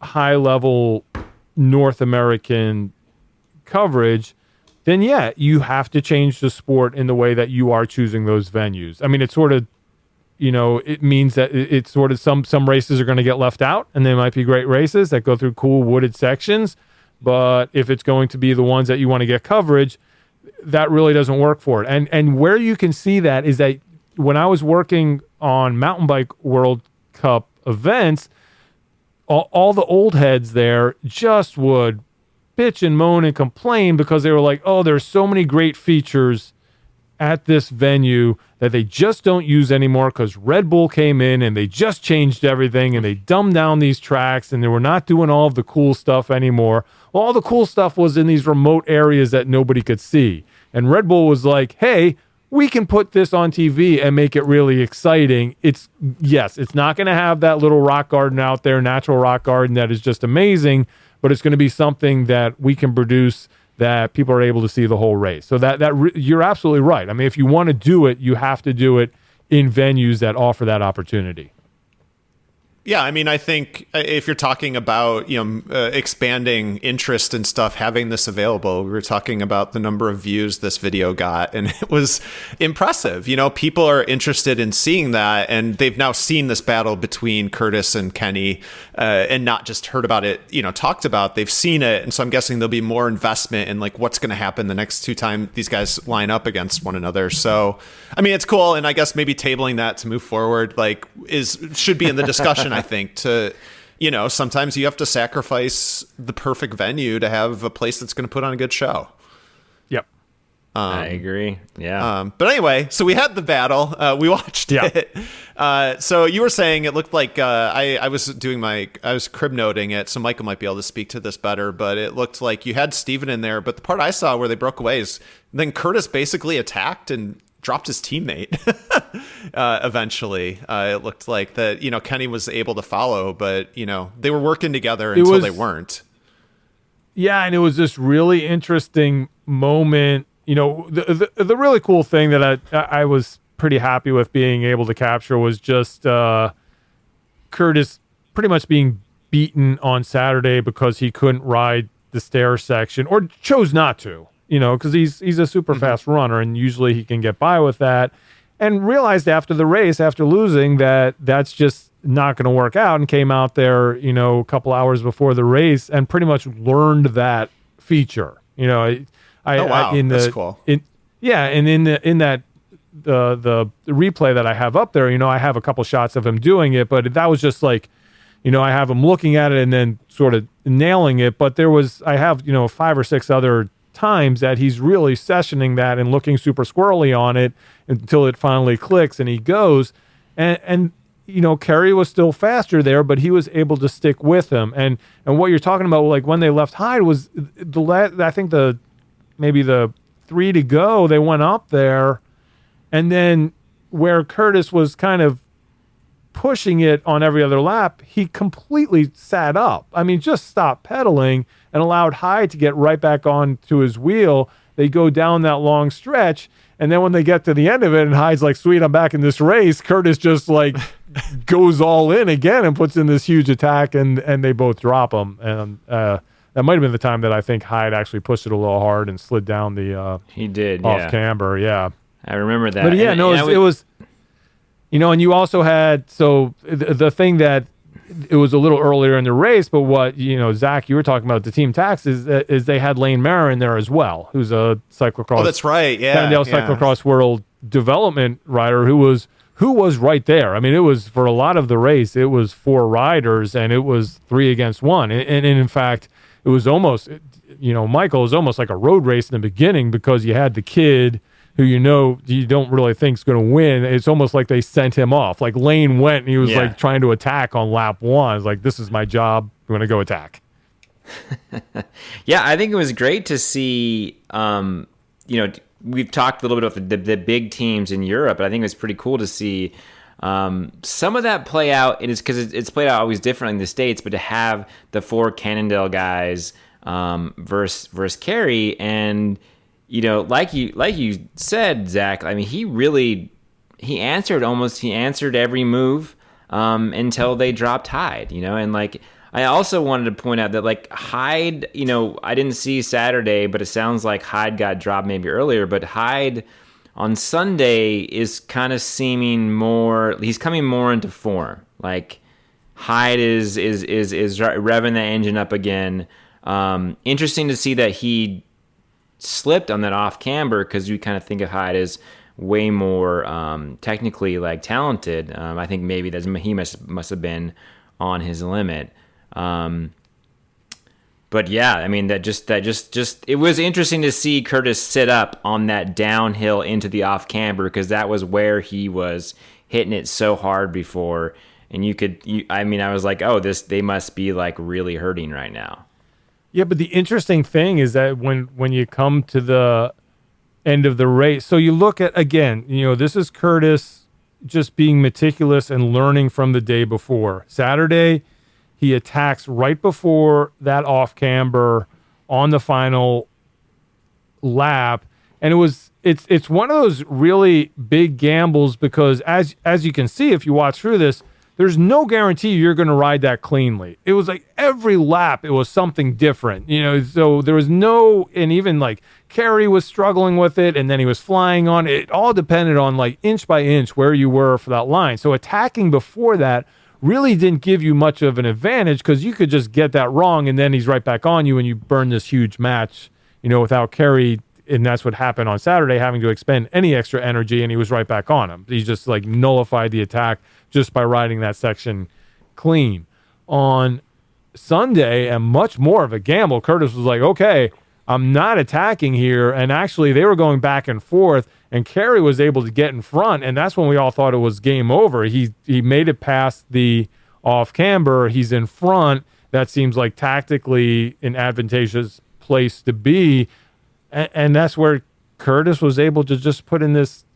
high level North American coverage, then you have to change the sport in the way that you are choosing those venues. I mean, it's sort of, it means that it's sort of some races are going to get left out, and they might be great races that go through cool wooded sections. But if it's going to be the ones that you want to get coverage, that really doesn't work for it. And where you can see that is that when I was working on mountain bike World Cup events, all the old heads there just would bitch and moan and complain because they were like, oh, there's so many great features at this venue that they just don't use anymore because Red Bull came in and they just changed everything and they dumbed down these tracks and they were not doing all of the cool stuff anymore. Well, all the cool stuff was in these remote areas that nobody could see. And Red Bull was like, hey, we can put this on TV and make it really exciting. It's not going to have that little rock garden out there, natural rock garden that is just amazing, but it's going to be something that we can produce that people are able to see the whole race. So you're absolutely right. I mean, if you want to do it, you have to do it in venues that offer that opportunity. Yeah, I mean, I think if you're talking about, expanding interest and stuff, having this available, we were talking about the number of views this video got, and it was impressive. People are interested in seeing that, and they've now seen this battle between Curtis and Kenny, and not just heard about it, talked about. They've seen it, and so I'm guessing there'll be more investment in like what's going to happen the next two times these guys line up against one another. So, I mean, it's cool, and I guess maybe tabling that to move forward should be in the discussion. I think sometimes you have to sacrifice the perfect venue to have a place that's going to put on a good show. Yep. I agree. Yeah. But anyway, so we had the battle. We watched it. So you were saying it looked like I was crib noting it, so Michael might be able to speak to this better, but it looked like you had Steven in there, but the part I saw where they broke away is then Curtis basically attacked and dropped his teammate. Eventually, it looked like that, Kenny was able to follow, but, they were working together until they weren't. Yeah, and it was this really interesting moment. The really cool thing that I was pretty happy with being able to capture was just Curtis pretty much being beaten on Saturday because he couldn't ride the stair section or chose not to. Because he's a super fast runner, and usually he can get by with that, and realized after the race, after losing, that that's just not going to work out, and came out there, a couple hours before the race and pretty much learned that feature. That's cool. And in that the replay that I have up there, I have a couple shots of him doing it, but that was just like, I have him looking at it and then sort of nailing it. But I have 5 or 6 other times that he's really sessioning that and looking super squirrely on it until it finally clicks and he goes. And Kerry was still faster there, but he was able to stick with him. And what you're talking about, like when they left Hyde, was I think maybe the 3 to go, they went up there, and then where Curtis was kind of pushing it on every other lap, he completely sat up. I mean, just stopped pedaling and allowed Hyde to get right back on to his wheel. They go down that long stretch, and then when they get to the end of it and Hyde's like, sweet, I'm back in this race, Curtis just like goes all in again and puts in this huge attack, and they both drop him. And that might have been the time that I think Hyde actually pushed it a little hard and slid down the he did off camber. Yeah, I remember that. But yeah, it was and you also had the thing that it was a little earlier in the race, but what Zach, you were talking about the team tax is they had Lane Mara in there as well, who's a cyclocross. Oh, that's right. Yeah, Cannondale Cyclocross World Development rider who was right there. I mean, it was for a lot of the race, it was 4 riders and it was 3 against 1, and in fact, it was almost Michael, it was almost like a road race in the beginning because you had the kid who you don't really think is going to win. It's almost like they sent him off. Like Lane went and he was like trying to attack on lap 1. It's like, this is my job. I'm going to go attack. Yeah, I think it was great to see, we've talked a little bit about the big teams in Europe, but I think it was pretty cool to see some of that play out. It is because it's played out always differently in the States, but to have the 4 Cannondale guys versus Kerry, and like you said, Zach, I mean, he answered every move until they dropped Hyde, and like I also wanted to point out that like Hyde, I didn't see Saturday, but it sounds like Hyde got dropped maybe earlier, but Hyde on Sunday is kind of seeming he's coming more into form. Like Hyde is revving the engine up again. Interesting to see that he slipped on that off camber, because we kind of think of Hyde as way more technically like talented. I think maybe he must have been on his limit. But yeah, I mean that just it was interesting to see Curtis sit up on that downhill into the off camber, because that was where he was hitting it so hard before, and I was like, oh, they must be like really hurting right now. Yeah, but the interesting thing is that when you come to the end of the race. So you look at, again, this is Curtis just being meticulous and learning from the day before. Saturday, he attacks right before that off camber on the final lap, and it's one of those really big gambles because as you can see if you watch through this, there's no guarantee you're going to ride that cleanly. It was like every lap it was something different, so there was no, and even like Kerry was struggling with it and then he was flying on it. It all depended on like inch by inch where you were for that line. So attacking before that really didn't give you much of an advantage because you could just get that wrong and then he's right back on you and you burn this huge match, without Kerry. And that's what happened on Saturday, having to expend any extra energy, and he was right back on him. He just like nullified the attack just by riding that section clean. On Sunday, and much more of a gamble, Curtis was like, okay, I'm not attacking here. And actually, they were going back and forth, and Kerry was able to get in front, and that's when we all thought it was game over. He made it past the off camber. He's in front. That seems like tactically an advantageous place to be. And that's where Curtis was able to just put in this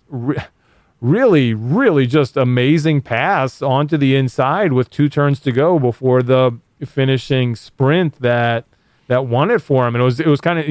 really, really just amazing pass onto the inside with 2 turns to go before the finishing sprint that won it for him. And it was kind of,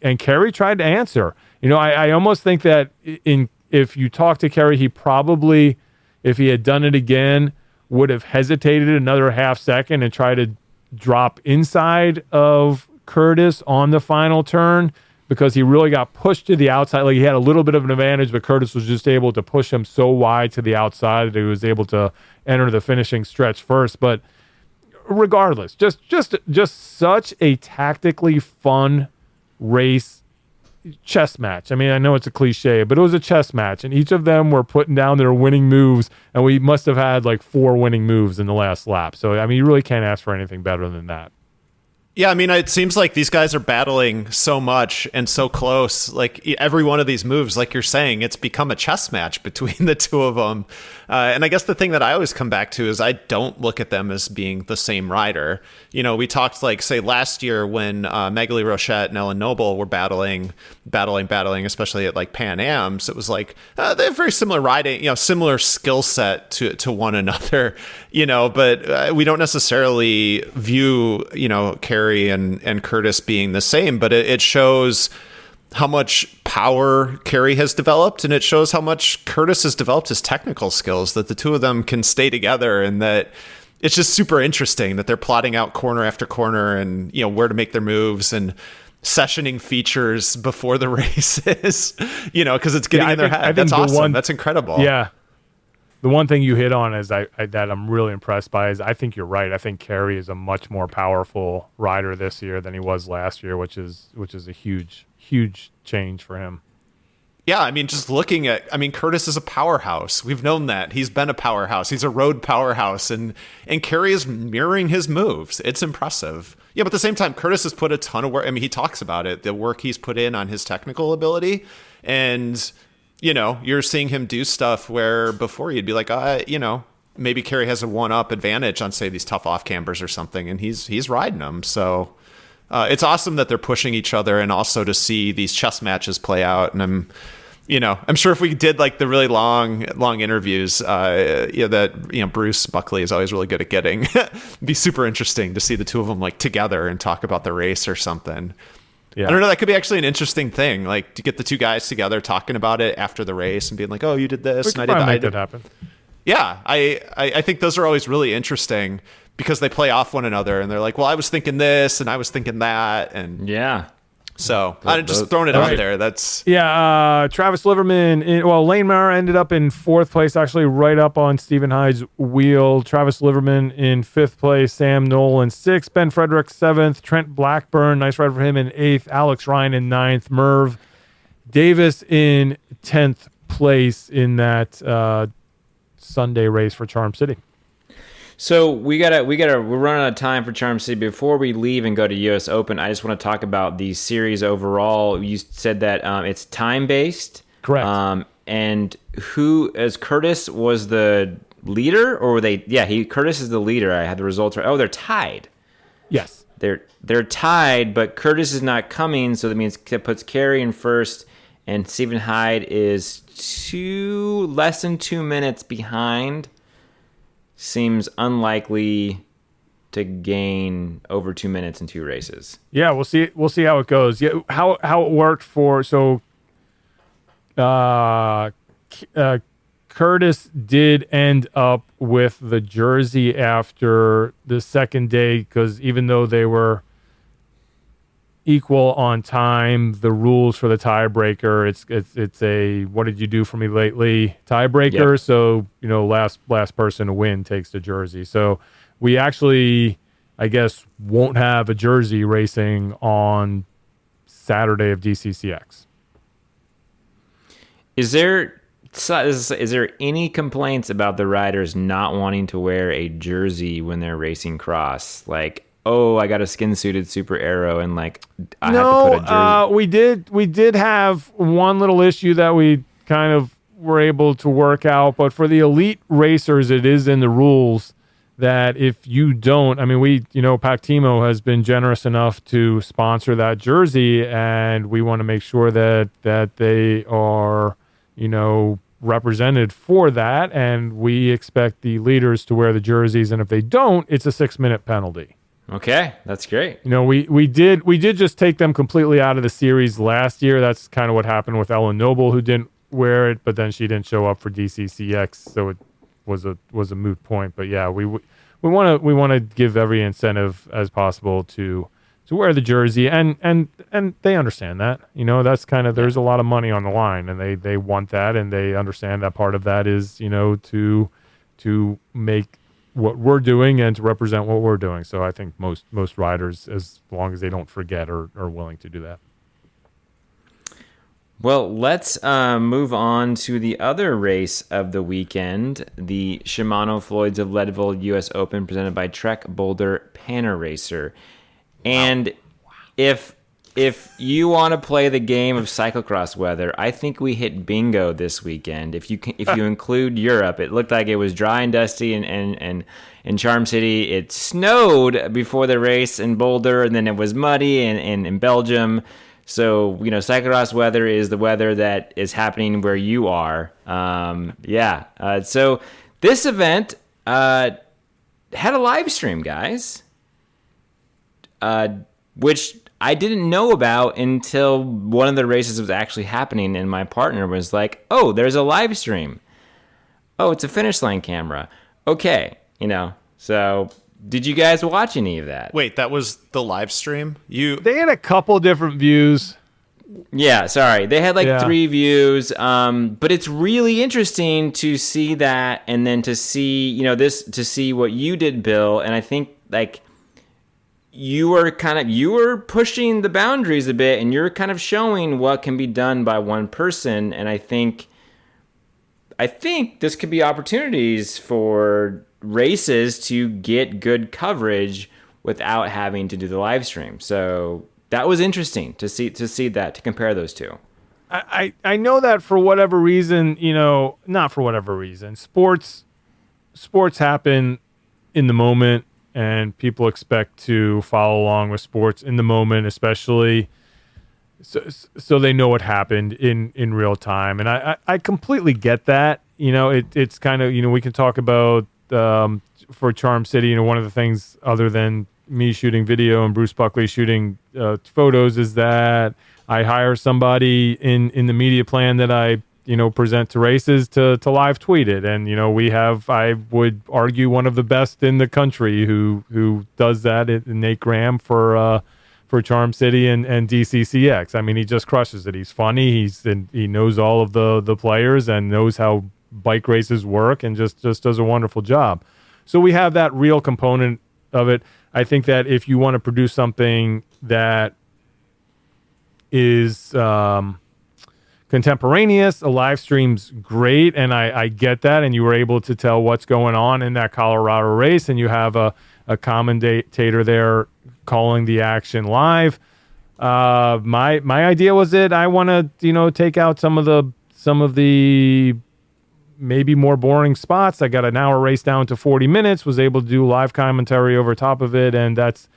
and Kerry tried to answer. I almost think that if you talk to Kerry, he probably, if he had done it again, would have hesitated another half second and tried to drop inside of Curtis on the final turn, because he really got pushed to the outside. Like he had a little bit of an advantage, but Curtis was just able to push him so wide to the outside that he was able to enter the finishing stretch first. But regardless, just such a tactically fun race, chess match. I mean, I know it's a cliche, but it was a chess match, and each of them were putting down their winning moves, and we must have had like 4 winning moves in the last lap. So, I mean, you really can't ask for anything better than that. Yeah, I mean, it seems like these guys are battling so much and so close. Like every one of these moves, like you're saying, it's become a chess match between the two of them. And I guess the thing that I always come back to is I don't look at them as being the same rider. We talked like, say, last year when Magali Rochette and Ellen Noble were battling, especially at like Pan Ams. It was like they have very similar riding, similar skill set to one another, but we don't necessarily view, Kerry and Curtis being the same, but it shows how much power Kerry has developed, and it shows how much Curtis has developed his technical skills, that the two of them can stay together, and that it's just super interesting that they're plotting out corner after corner and, where to make their moves and sessioning features before the races, because it's getting in their head. That's awesome. That's incredible. Yeah. The one thing you hit on is that I'm really impressed by is I think you're right. I think Kerry is a much more powerful rider this year than he was last year, which is a huge change for him. Yeah, I mean, just looking at, Curtis is a powerhouse. We've known that. He's been a powerhouse. He's a road powerhouse, and Kerry is mirroring his moves. It's impressive. Yeah, but at the same time, Curtis has put a ton of work. I mean, he talks about it, the work he's put in on his technical ability, and you're seeing him do stuff where before you'd be like, maybe Kerry has a one-up advantage on, say, these tough off-cambers or something, and he's riding them. So it's awesome that they're pushing each other, and also to see these chess matches play out. And I'm sure if we did like the really long interviews, that Bruce Buckley is always really good at getting, it'd be super interesting to see the two of them like together and talk about the race or something. Yeah. I don't know. That could be actually an interesting thing, like to get the two guys together talking about it after the race and being like, "Oh, you did this, and I did that." Make that happen. Yeah, I think those are always really interesting because they play off one another, and they're like, "Well, I was thinking this, and I was thinking that," and yeah. So I'm just throwing it out there. That's Travis Liverman. Lane Mara ended up in 4th place, actually right up on Stephen Hyde's wheel. Travis Liverman in 5th place. Sam Knoll in 6th. Ben Frederick 7th. Trent Blackburn, nice ride for him, in 8th. Alex Ryan in 9th. Merv Davis in 10th place in that Sunday race for Charm City. So we're running out of time for Charm City. Before we leave and go to US Open, I just want to talk about the series overall. You said that it's time based, correct? And who, as Curtis was the leader, or were they? Yeah, Curtis is the leader. I had the results right. Oh, they're tied. Yes, they're tied, but Curtis is not coming, so that means it puts Kerry in 1st and Stephen Hyde is less than 2 minutes behind. Seems unlikely to gain over 2 minutes in 2 races. Yeah, we'll see. We'll see how it goes. Yeah, how it worked for Curtis did end up with the jersey after the second day because even though they were equal on time, the rules for the tiebreaker, it's a what did you do for me lately tiebreaker. Yep. So last person to win takes the jersey. So we actually, I guess, won't have a jersey racing on Saturday of DCCX. Is there any complaints about the riders not wanting to wear a jersey when they're racing cross? Like, oh, I got a skin-suited Super Aero, and I have to put a jersey. We did have one little issue that we kind of were able to work out, but for the elite racers, it is in the rules that if you don't, Pactimo has been generous enough to sponsor that jersey, and we want to make sure that they are, represented for that, and we expect the leaders to wear the jerseys, and if they don't, it's a 6-minute penalty. Okay, that's great. We did just take them completely out of the series last year. That's kind of what happened with Ellen Noble, who didn't wear it, but then she didn't show up for DCCX, so it was a moot point. But yeah, we want to give every incentive as possible to wear the jersey, and they understand that. That's kind of, there's a lot of money on the line, and they want that, and they understand that part of that is to make what we're doing and to represent what we're doing. So I think most riders, as long as they don't forget, are willing to do that. Well, let's move on to the other race of the weekend, the Shimano Floyds of Leadville US Open presented by Trek Boulder Panaracer. And if you want to play the game of cyclocross weather, I think we hit bingo this weekend. If you include Europe, it looked like it was dry and dusty in Charm City. It snowed before the race in Boulder, and then it was muddy in Belgium. So, cyclocross weather is the weather that is happening where you are. So this event had a live stream, guys, which I didn't know about until one of the races was actually happening, and my partner was like, oh, there's a live stream. Oh, it's a finish line camera. Okay, so did you guys watch any of that? Wait, that was the live stream? They had a couple different views. Yeah, sorry. They had 3 views, but it's really interesting to see that, and then to see, to see what you did, Bill, and I think, you were pushing the boundaries a bit, and you're kind of showing what can be done by one person, and I think this could be opportunities for races to get good coverage without having to do the live stream. So that was interesting to see that, to compare those two. I know that for whatever reason, not for whatever reason, sports happen in the moment, and people expect to follow along with sports in the moment, especially so they know what happened in real time. And I completely get that. It's kind of, we can talk about for Charm City, one of the things other than me shooting video and Bruce Buckley shooting photos is that I hire somebody in the media plan that I present to races to live tweet it. And, I would argue, one of the best in the country who does that, Nate Graham for Charm City and DCCX. I mean, he just crushes it. He's funny. He knows all of the players and knows how bike races work, and just does a wonderful job. So we have that real component of it. I think that if you want to produce something that is contemporaneous, a live stream's great, and I get that, and you were able to tell what's going on in that Colorado race, and you have a commentator there calling the action live. My idea was that I want to take out some of the maybe more boring spots. I got an hour race down to 40 minutes, was able to do live commentary over top of it, and that's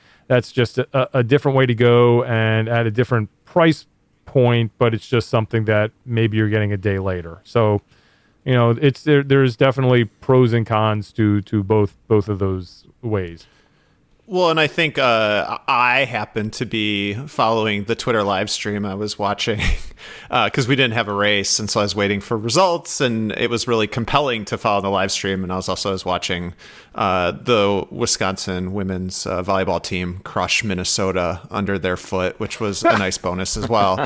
just a different way to go, and at a different price point, but it's just something that maybe you're getting a day later. So, it's there's definitely pros and cons to both of those ways. Well, and I think I happened to be following the Twitter live stream I was watching because we didn't have a race. And so I was waiting for results, and it was really compelling to follow the live stream. And I was watching the Wisconsin women's volleyball team crush Minnesota under their foot, which was a nice bonus as well.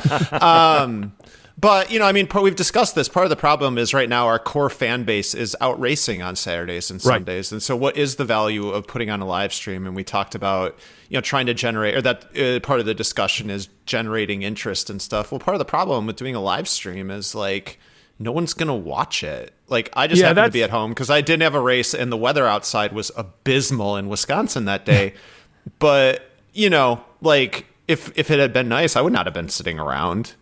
But, we've discussed this. Part of the problem is right now our core fan base is out racing on Saturdays and Sundays. Right. And so what is the value of putting on a live stream? And we talked about, trying to generate, or that part of the discussion is generating interest and stuff. Well, part of the problem with doing a live stream is like, no one's going to watch it. Like, I just happened to be at home because I didn't have a race and the weather outside was abysmal in Wisconsin that day. But, if it had been nice, I would not have been sitting around,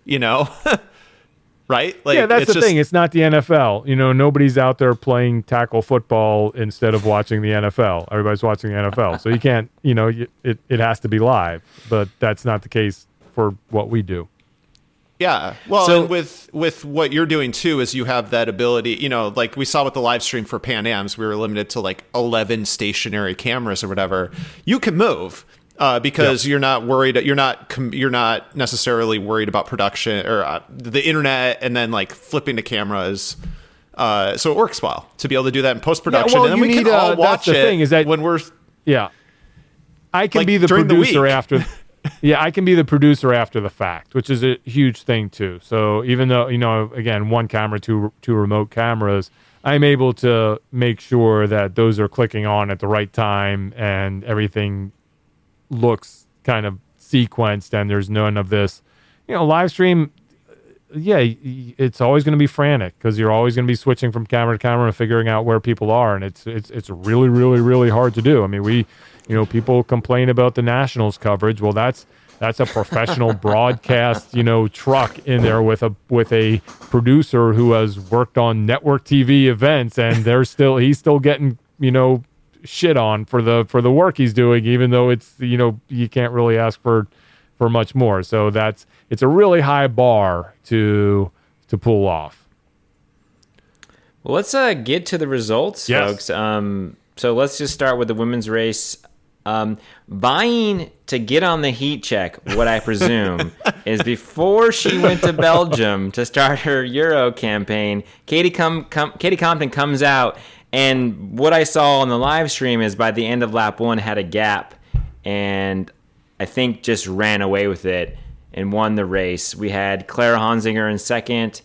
Right? Like, that's the thing. It's not the NFL. Nobody's out there playing tackle football instead of watching the NFL. Everybody's watching the NFL. So you can't, it has to be live. But that's not the case for what we do. Yeah. Well, so, and with what you're doing, too, is you have that ability, like we saw with the live stream for Pan Ams, we were limited to like 11 stationary cameras or whatever. You can move. Because you're not worried, you're not necessarily worried about production or the internet, and then like flipping the cameras. So it works well to be able to do that in post production, and then we can all watch it. Thing is that when we're I can be the producer after. Yeah, I can be the producer after the fact, which is a huge thing too. So even though again, one camera, two remote cameras, I'm able to make sure that those are clicking on at the right time and everything looks kind of sequenced, and there's none of this, live stream. Yeah, it's always going to be frantic because you're always going to be switching from camera to camera and figuring out where people are, and it's really, really, really hard to do. I mean, people complain about the Nationals coverage. Well, that's a professional broadcast, truck in there with a producer who has worked on network TV events, and he's still getting, shit on for the work he's doing, even though it's you can't really ask for much more. So it's a really high bar to pull off. Well, let's get to the results, folks. So let's just start with the women's race. Vying to get on the heat check, what I presume is before she went to Belgium to start her Euro campaign, Katie Compton comes out. And what I saw on the live stream is by the end of lap 1 had a gap, and I think just ran away with it and won the race. We had Clara Honsinger in second,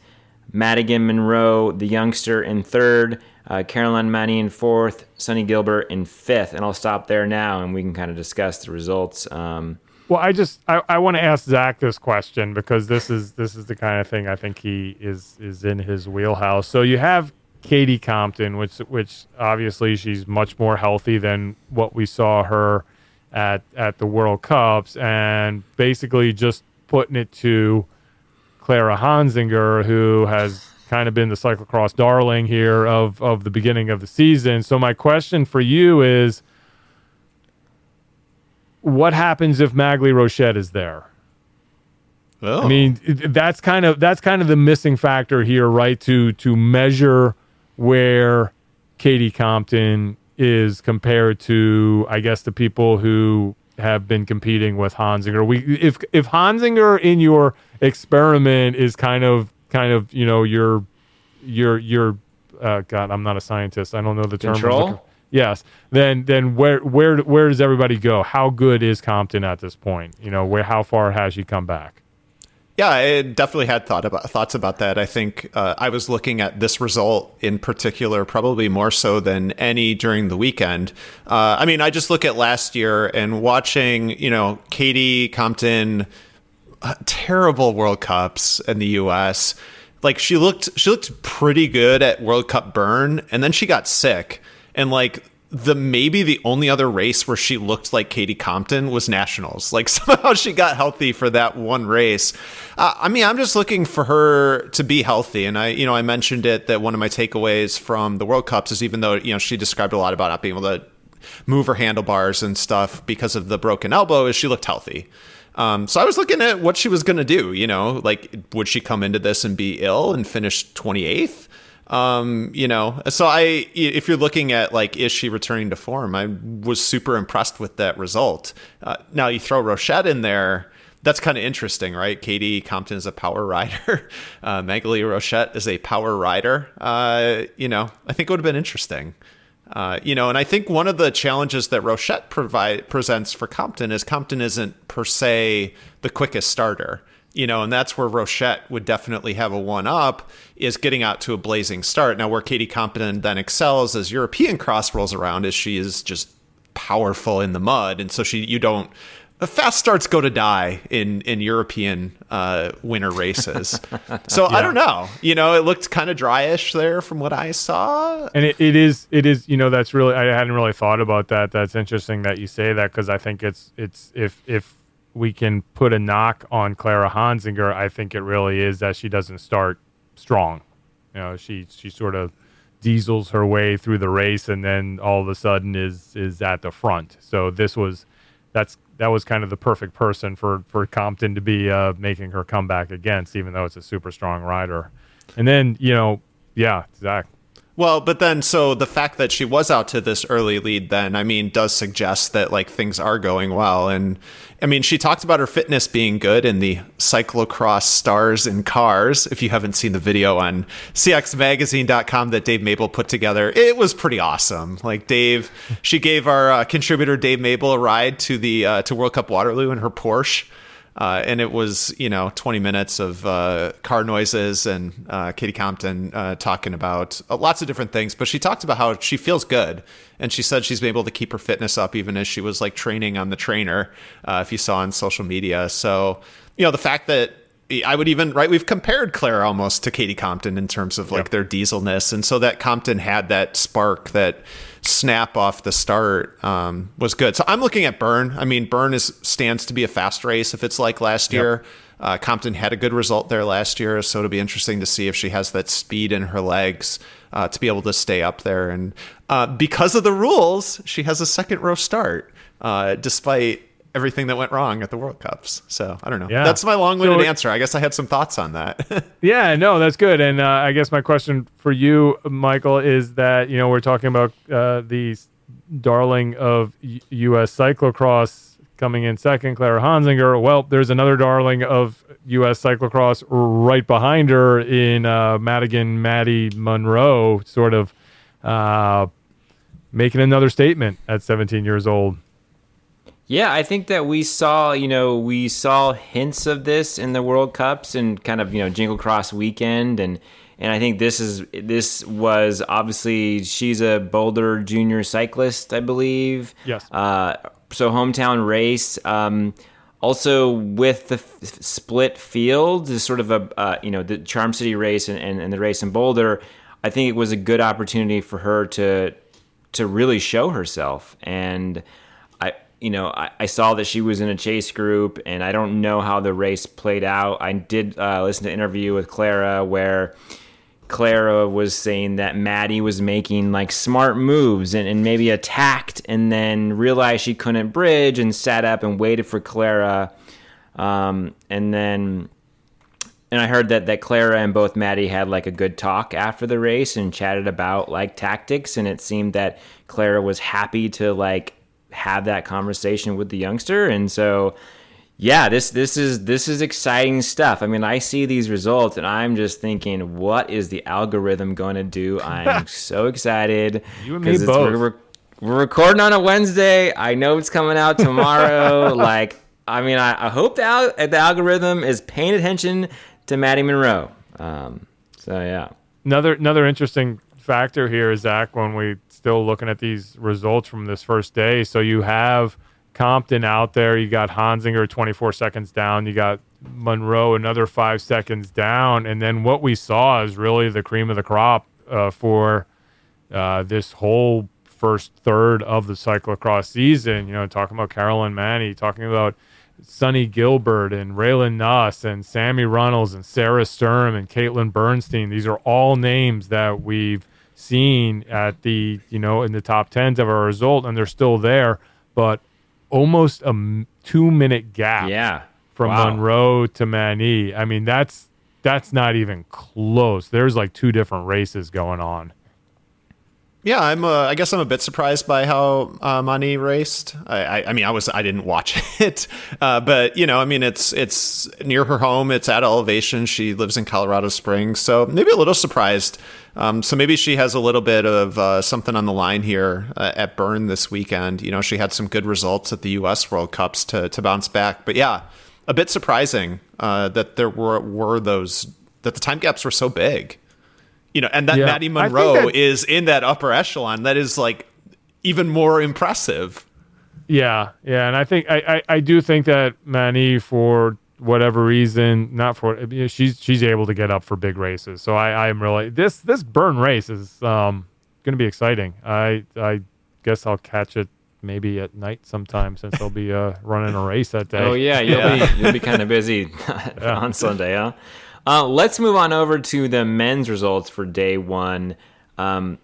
Madigan Monroe, the youngster, in third, Caroline Manny in fourth, Sunny Gilbert in fifth. And I'll stop there now, and we can kind of discuss the results. Well, I want to ask Zach this question because this is the kind of thing I think he is in his wheelhouse. So you have Katie Compton, which obviously she's much more healthy than what we saw her at the World Cups, and basically just putting it to Clara Honsinger, who has kind of been the cyclocross darling here of the beginning of the season. So my question for you is, what happens if Maghalie Rochette is there? Oh. I mean, that's kind of the missing factor here, right? To measure where Katie Compton is compared to, I guess, the people who have been competing with Honsinger. If Honsinger in your experiment is kind of your God, I'm not a scientist. I don't know the term. Control? Yes. Then where does everybody go? How good is Compton at this point? How far has she come back? Yeah, I definitely had thoughts about that. I think I was looking at this result in particular, probably more so than any during the weekend. I just look at last year and watching, Katie Compton, terrible World Cups in the US. Like she looked pretty good at World Cup Bern, and then she got sick, and maybe the only other race where she looked like Katie Compton was Nationals. Like somehow she got healthy for that one race. I'm just looking for her to be healthy. And I mentioned it that one of my takeaways from the World Cups is, even though, she described a lot about not being able to move her handlebars and stuff because of the broken elbow, is she looked healthy. So I was looking at what she was going to do, like, would she come into this and be ill and finish 28th? So if you're looking at like, is she returning to form? I was super impressed with that result. Now you throw Rochette in there. That's kind of interesting, right? Katie Compton is a power rider. Magali Rochette is a power rider. I think it would have been interesting. And I think one of the challenges that Rochette presents for Compton is Compton isn't per se the quickest starter. And that's where Rochette would definitely have a one-up, is getting out to a blazing start. Now, where Katie Compton then excels as European cross rolls around is she is just powerful in the mud. And so fast starts go to die in European winter races. So yeah. I don't know. It looked kind of dryish there from what I saw. And it is. That's really, I hadn't really thought about that. That's interesting that you say that, because I think it's if we can put a knock on Clara Hansinger, I think it really is that she doesn't start strong. She sort of diesels her way through the race, and then all of a sudden is at the front. So that was kind of the perfect person for Compton to be making her comeback against, even though it's a super strong rider. And then, Zach. Well, but then, so the fact that she was out to this early lead then, does suggest that, like, things are going well. And, she talked about her fitness being good in the cyclocross stars in cars. If you haven't seen the video on cxmagazine.com that Dave Mabel put together, it was pretty awesome. Like, she gave our contributor Dave Mabel a ride to the to World Cup Waterloo in her Porsche. And it was, 20 minutes of car noises and Katie Compton talking about lots of different things. But she talked about how she feels good. And she said she's been able to keep her fitness up even as she was like training on the trainer, if you saw on social media. So, the fact that I would even, right, we've compared Claire almost to Katie Compton in terms of like their dieselness. And so that Compton had that spark, that snap off the start was good. So I'm looking at Bern. Bern stands to be a fast race if it's like last year. Compton had a good result there last year, so it'll be interesting to see if she has that speed in her legs to be able to stay up there. And because of the rules, she has a second row start, despite everything that went wrong at the World Cups. So I don't know. Yeah. That's my long-winded answer. I guess I had some thoughts on that. Yeah, no, that's good. And I guess my question for you, Michael, is that, we're talking about the darling of US Cyclocross coming in second, Clara Hansinger. Well, there's another darling of US Cyclocross right behind her in Madigan Maddie Monroe, sort of making another statement at 17 years old. Yeah, I think that we saw hints of this in the World Cups and kind of, Jingle Cross weekend. And I think this was obviously, she's a Boulder junior cyclist, I believe. Yes. So hometown race. Also with the split field, is sort of the Charm City race and the race in Boulder, I think it was a good opportunity for her to really show herself. And I saw that she was in a chase group, and I don't know how the race played out. I did listen to an interview with Clara where Clara was saying that Maddie was making like smart moves and maybe attacked and then realized she couldn't bridge and sat up and waited for Clara. And I heard that Clara and both Maddie had like a good talk after the race and chatted about like tactics, and it seemed that Clara was happy to like have that conversation with the youngster. And so yeah, this is exciting stuff. I see these results and I'm just thinking, what is the algorithm going to do? I'm so excited. You and me both. We're recording on a Wednesday. I know it's coming out tomorrow. I hope the algorithm is paying attention to Maddie Monroe. So yeah. Another interesting factor here is, Zach, when we still looking at these results from this first day. So you have Compton out there, you got Hansinger 24 seconds down, you got Monroe another 5 seconds down, and then what we saw is really the cream of the crop for this whole first third of the cyclocross season. Talking about Carolyn Manny, talking about Sonny Gilbert and Raylan Nuss and Sammy Runnels and Sarah Sturm and Caitlin Bernstein. These are all names that we've seen at the in the top tens of our result, and they're still there. But almost a 2-minute gap. Yeah. From Monroe to Mani. I mean, that's not even close. There's like 2 different races going on. Yeah, I guess I'm a bit surprised by how Mani raced. I mean, I didn't watch it, but I mean, it's near her home. It's at elevation. She lives in Colorado Springs, so maybe a little surprised. So maybe she has a little bit of something on the line here at Bern this weekend. She had some good results at the US World Cups to bounce back. But yeah, a bit surprising that there were those, that the time gaps were so big. And that Maddie Monroe is in that upper echelon. That is like even more impressive. Yeah. And I think I do think that Mani, for whatever reason, she's able to get up for big races. So I'm really this Bern race is going to be exciting. I guess I'll catch it maybe at night sometime, since I'll be running a race that day. Oh yeah, you'll be kind of busy on Sunday, huh? Let's move on over to the men's results for day 1. I'll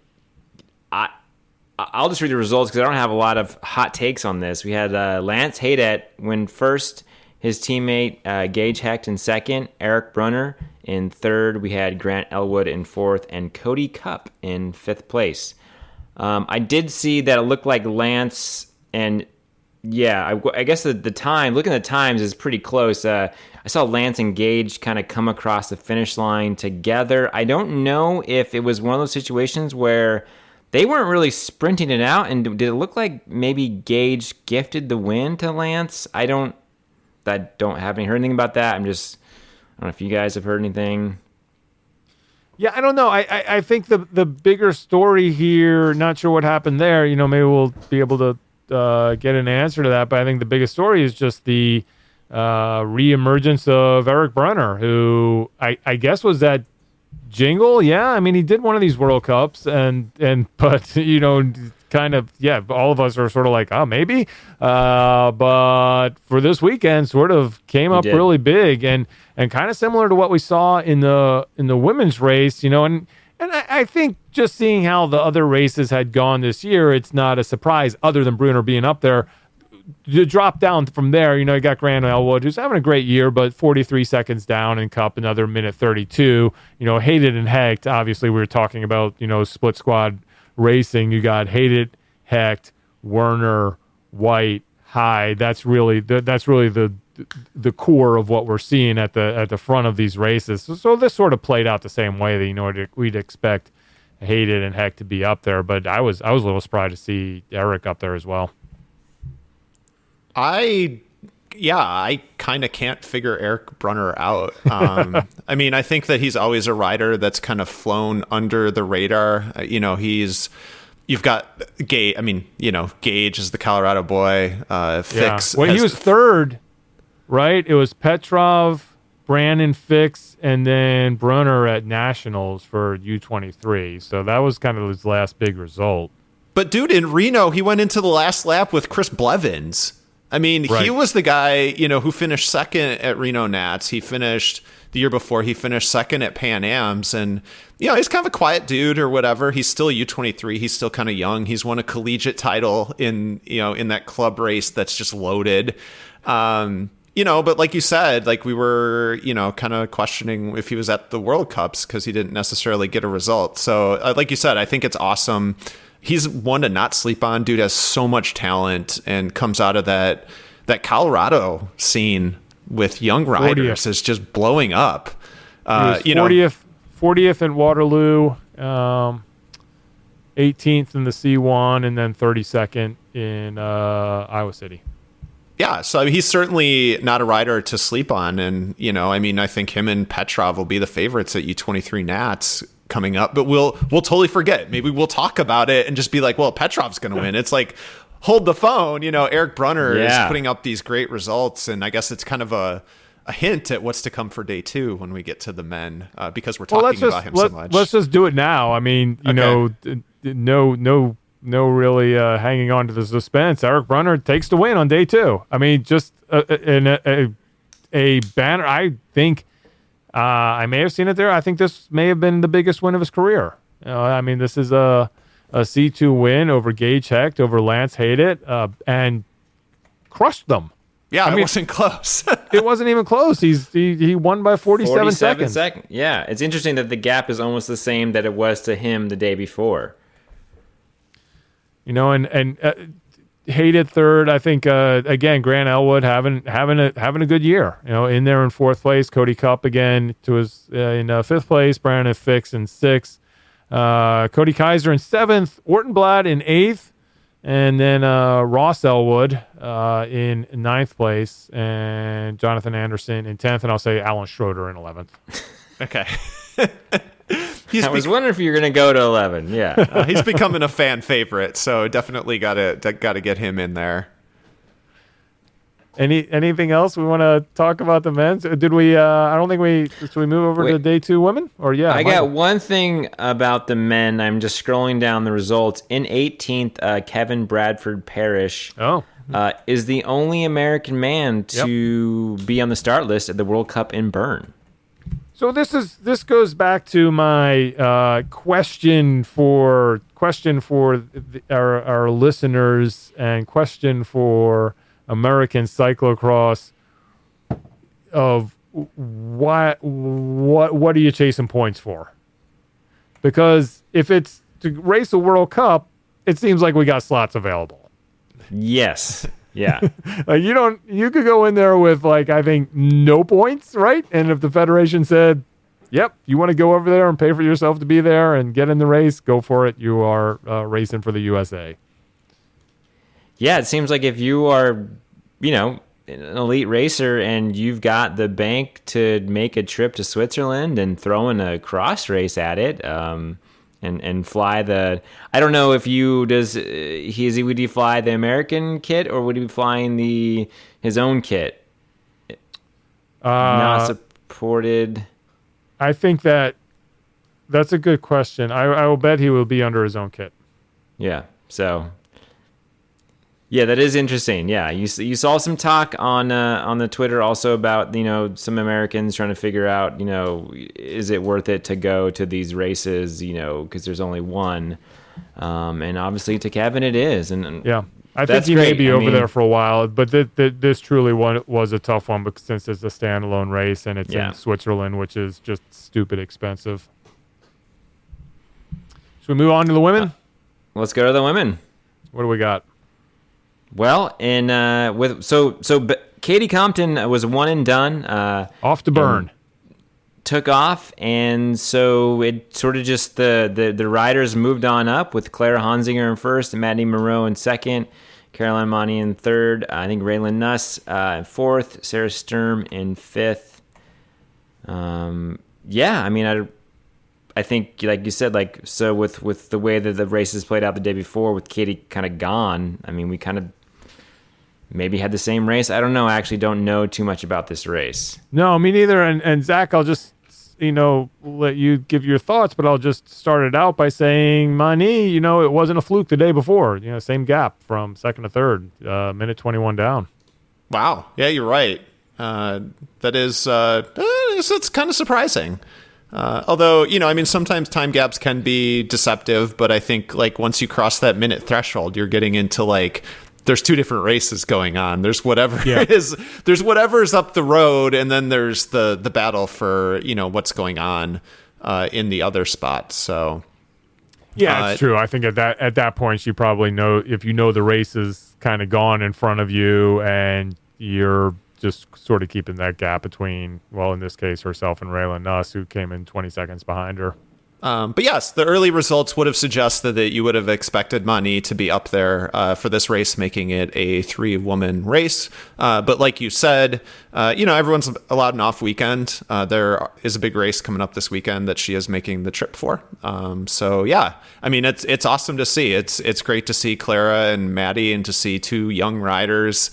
just read the results because I don't have a lot of hot takes on this. We had Lance Haydet win first, his teammate Gage Hecht in second, Eric Brunner in third. We had Grant Elwood in fourth, and Cody Cupp in fifth place. I did see that it looked like Lance, and I guess the time, looking at the times, is pretty close. I saw Lance and Gage kind of come across the finish line together. I don't know if it was one of those situations where they weren't really sprinting it out, and did it look like maybe Gage gifted the win to Lance? I don't heard anything about that. I don't know if you guys have heard anything. Yeah, I don't know. I think the bigger story here, not sure what happened there. Maybe we'll be able to get an answer to that. But I think the biggest story is just the reemergence of Eric Brunner, who I guess was that jingle. Yeah, I mean, he did one of these World Cups, but kind of, all of us are sort of like, oh, maybe. But for this weekend, sort of came up really big, and kind of similar to what we saw in the women's race, and I think just seeing how the other races had gone this year, it's not a surprise, other than Brunner being up there. To drop down from there, you got Grant Elwood, who's having a great year, but 43 seconds down in Cup, another minute 32. Hayden and Hecht, obviously we were talking about, split squad racing. You got Hayden, Hecht, Werner, White, Hyde. That's really the core of what we're seeing at the front of these races. So this sort of played out the same way that we'd expect Hayden and Hecht to be up there, but I was a little surprised to see Eric up there as well. I kind of can't figure Eric Brunner out. I mean, I think that he's always a rider that's kind of flown under the radar. You've got Gage. I mean, Gage is the Colorado boy. Fix. Well, he was third, right? It was Petrov, Brandon Fix, and then Brunner at Nationals for U23. So that was kind of his last big result. But dude, in Reno, he went into the last lap with Chris Blevins. I mean, He was the guy, who finished second at Reno Nats. He finished the year before. He finished second at Pan Am's, and he's kind of a quiet dude or whatever. He's still U23. He's still kind of young. He's won a collegiate title in that club race that's just loaded. But like you said, like we were, kind of questioning if he was at the World Cups because he didn't necessarily get a result. So, like you said, I think it's awesome. He's one to not sleep on. Dude has so much talent and comes out of that Colorado scene with young riders 40th. Is just blowing up. 40th in Waterloo, 18th in the C1, and then 32nd in Iowa City. Yeah, so he's certainly not a rider to sleep on. And, I think him and Petrov will be the favorites at U23 Nats coming up, but we'll totally forget. Maybe we'll talk about it and just be like, well, Petrov's going to win. It's like, hold the phone. Eric Brunner is putting up these great results, and I guess it's kind of a hint at what's to come for day 2 when we get to the men, because we're talking about him so much. Let's just do it now. I mean, no really hanging on to the suspense. Eric Brunner takes the win on day 2. I mean, just a banner. I think I may have seen it there. I think this may have been the biggest win of his career. I mean, this is a C2 win over Gage Hecht, over Lance Hayden, and crushed them. Yeah, it wasn't close. It wasn't even close. He won by 47 seconds. Yeah, it's interesting that the gap is almost the same that it was to him the day before. You know, and Hated third. I think again, Grant Elwood having a good year. You know, in there in fourth place. Cody Cup again to his in fifth place. Brandon Fix in sixth. Cody Kaiser in seventh. Orton Blad in eighth. And then Ross Elwood in ninth place, and Jonathan Anderson in 10th, and I'll say Alan Schroeder in 11th. Okay. I was wondering if you're going to go to 11. Yeah. He's becoming a fan favorite, so definitely got to get him in there. Anything else we want to talk about the men's? Did we? I don't think we. Should we move over to day two women? Or yeah, I got one thing about the men. I'm just scrolling down the results. In 18th, Kevin Bradford Parrish is the only American man to be on the start list at the World Cup in Bern. So this goes back to my question for our listeners and question for American cyclocross of what are you chasing points for? Because if it's to race a World Cup, it seems like we got slots available. Yes. Yeah. You could go in there with I think no points, right? And if the federation said, "Yep, you want to go over there and pay for yourself to be there and get in the race, go for it. You are racing for the USA." Yeah, it seems like if you are, an elite racer and you've got the bank to make a trip to Switzerland and throw in a cross race at it, and fly the, I don't know if would he fly the American kit or would he be flying his own kit? Not supported. I think that's a good question. I will bet he will be under his own kit. Yeah. So. Yeah, that is interesting. Yeah, you saw some talk on the Twitter also about some Americans trying to figure out is it worth it to go to these races because there's only one, and obviously to Kevin it is, and yeah, I think he may be over there for a while, but this truly was a tough one because since it's a standalone race and it's in Switzerland, which is just stupid expensive. Should we move on to the women? Let's go to the women. What do we got? Well, Katie Compton was one and done. Off to Bern. Took off, and so it sort of just the riders moved on up with Clara Honsinger in first, Maddie Moreau in second, Caroline Monty in third, I think Raylan Nuss in fourth, Sarah Sturm in fifth. I think, like you said, with the way that the races played out the day before, with Katie kind of gone, we kind of maybe had the same race. I don't know. I actually don't know too much about this race. No, me neither. And Zach, I'll just let you give your thoughts, but I'll just start it out by saying Mani, it wasn't a fluke the day before. Same gap from second to third, minute 21 down. Wow. Yeah, you're right. That is it's kind of surprising. Although, sometimes time gaps can be deceptive, but I think once you cross that minute threshold, you're getting into there's two different races going on. There's whatever there's whatever's up the road, and then there's the battle for, what's going on in the other spot. So yeah, it's true. I think at that point you probably know, if the race is kind of gone in front of you and you're just sort of keeping that gap between, well, in this case, herself and Raylan Nuss, who came in 20 seconds behind her. But yes, the early results would have suggested that you would have expected Mani to be up there for this race, making it a 3-woman race. But like you said, everyone's allowed an off weekend. There is a big race coming up this weekend that she is making the trip for. So yeah, it's awesome to see. It's great to see Clara and Maddie and to see two young riders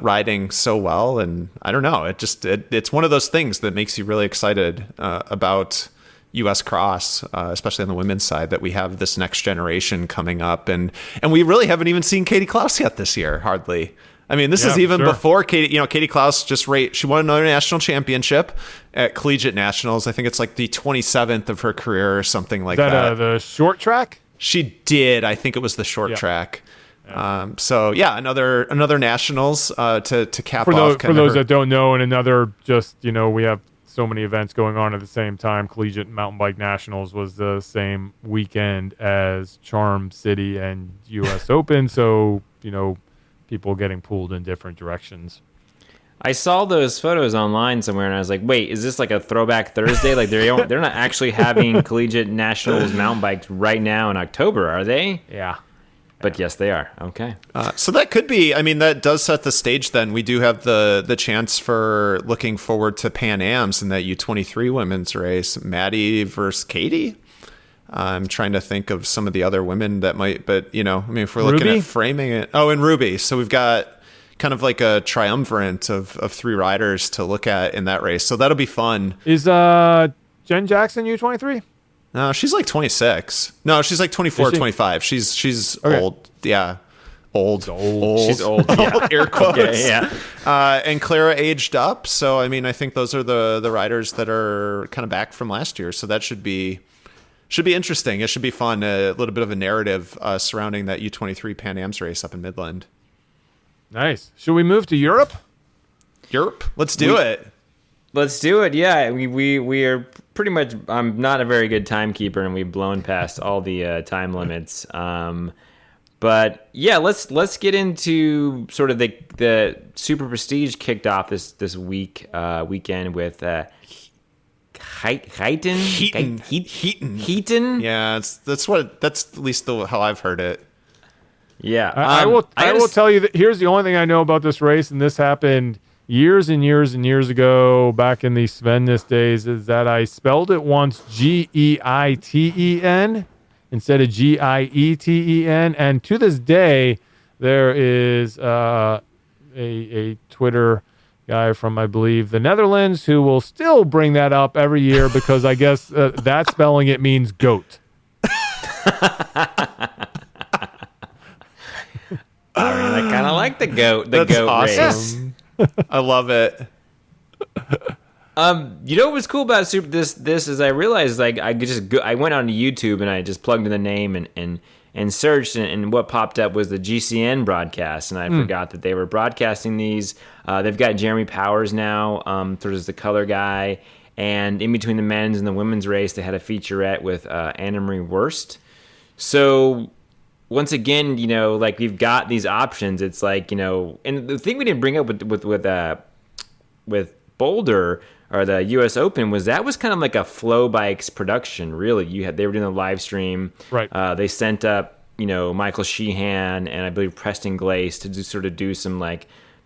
riding so well. And I don't know, it's one of those things that makes you really excited about US Cross, especially on the women's side, that we have this next generation coming up. And we really haven't even seen Katie Klaus yet this year, hardly. This is even before Katie, Katie Klaus she won another national championship at Collegiate Nationals. I think it's the 27th of her career or something like that. The short track? She did. I think it was the short track. So yeah, another nationals to cap for off. For those that don't know, and another just we have so many events going on at the same time. Collegiate Mountain Bike Nationals was the same weekend as Charm City and US Open, so people getting pulled in different directions. I saw those photos online somewhere, and I was like, "Wait, is this like a Throwback Thursday? Like they're not actually having Collegiate Nationals mountain bikes right now in October, are they?" Yeah. But yes, they are. Okay. So that could be, that does set the stage then. We do have the chance for looking forward to Pan Ams in that U23 women's race. Maddie versus Katie. I'm trying to think of some of the other women that might, but, if we're looking at framing it. Oh, and Ruby. So we've got kind of like a triumvirate of three riders to look at in that race. So that'll be fun. Is Jen Jackson U23? No, she's like 26. No, she's like 24, 25. She's okay. Old. Yeah. Old. She's old. Yeah. Air quotes. Okay, yeah. And Clara aged up. So, I think those are the riders that are kind of back from last year. So that should be interesting. It should be fun. A little bit of a narrative surrounding that U23 Pan Am's race up in Midland. Nice. Should we move to Europe? Let's do it. Let's do it. Yeah, we are pretty much. I'm not a very good timekeeper, and we've blown past all the time limits. But yeah, let's get into sort of the Super Prestige kicked off this weekend with Heaton. Yeah, that's at least how I've heard it. Yeah, I will tell you that here's the only thing I know about this race, and this happened years and years and years ago, back in the Svennis days, is that I spelled it once Geiten instead of Gieten, and to this day, there is a Twitter guy from, I believe, the Netherlands who will still bring that up every year because I guess that spelling it means goat. I kind of like the goat. That's goat awesome. Race. I love it. What was cool about this is I realized I went on YouTube and I just plugged in the name and searched and what popped up was the GCN broadcast, and I forgot that they were broadcasting these. They've got Jeremy Powers now, sort of as the color guy, and in between the men's and the women's race, they had a featurette with Anna Marie Wurst. So once again, we've got these options. It's and the thing we didn't bring up with Boulder or the US Open was kind of like a Flow Bikes production. Really, they were doing a live stream. Right. They sent up Michael Sheehan and I believe Preston Glace to do some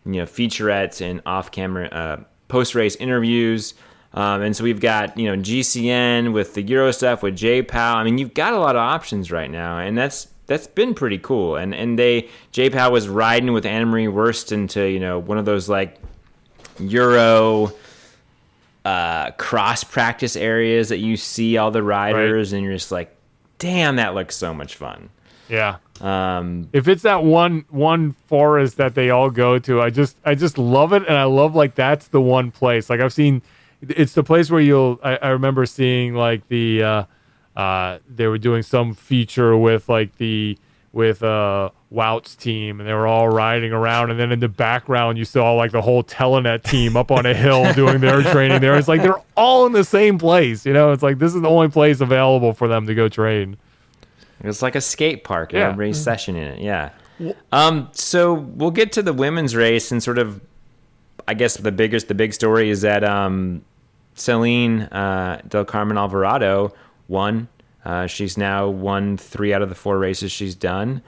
featurettes and off camera post race interviews. And so we've got GCN with the Euro stuff with J Pow. You've got a lot of options right now, and that's been pretty cool. And J Pow was riding with Anna Marie Wurst into one of those Euro cross practice areas that you see all the riders, right. And you're just like, damn, that looks so much fun. Yeah. If it's that one forest that they all go to, I just love it, and I love that's the one place. I've seen, it's the place where I remember seeing they were doing some feature with Wout's team, and they were all riding around, and then in the background you saw the whole Telenet team up on a hill doing their training there. It's they're all in the same place, it's this is the only place available for them to go train. It's like a skate park, and everybody's session in it. Yeah. So we'll get to the women's race, and sort of, I guess the big story is that Celine Del Carmen Alvarado won. She's now won 3 out of the 4 races she's done.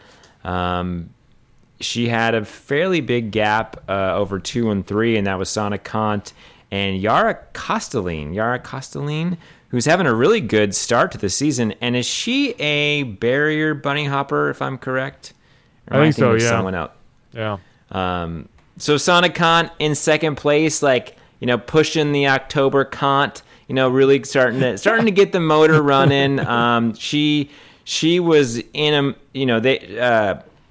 She had a fairly big gap over 2 and 3, and that was Sana Kant and Yara Kostelin, who's having a really good start to the season. And is she a barrier bunny hopper, if I'm correct? I think so, yeah. Someone else. Yeah. So Sana Kant in second place, pushing the October Kant. Really starting to get the motor running. She was in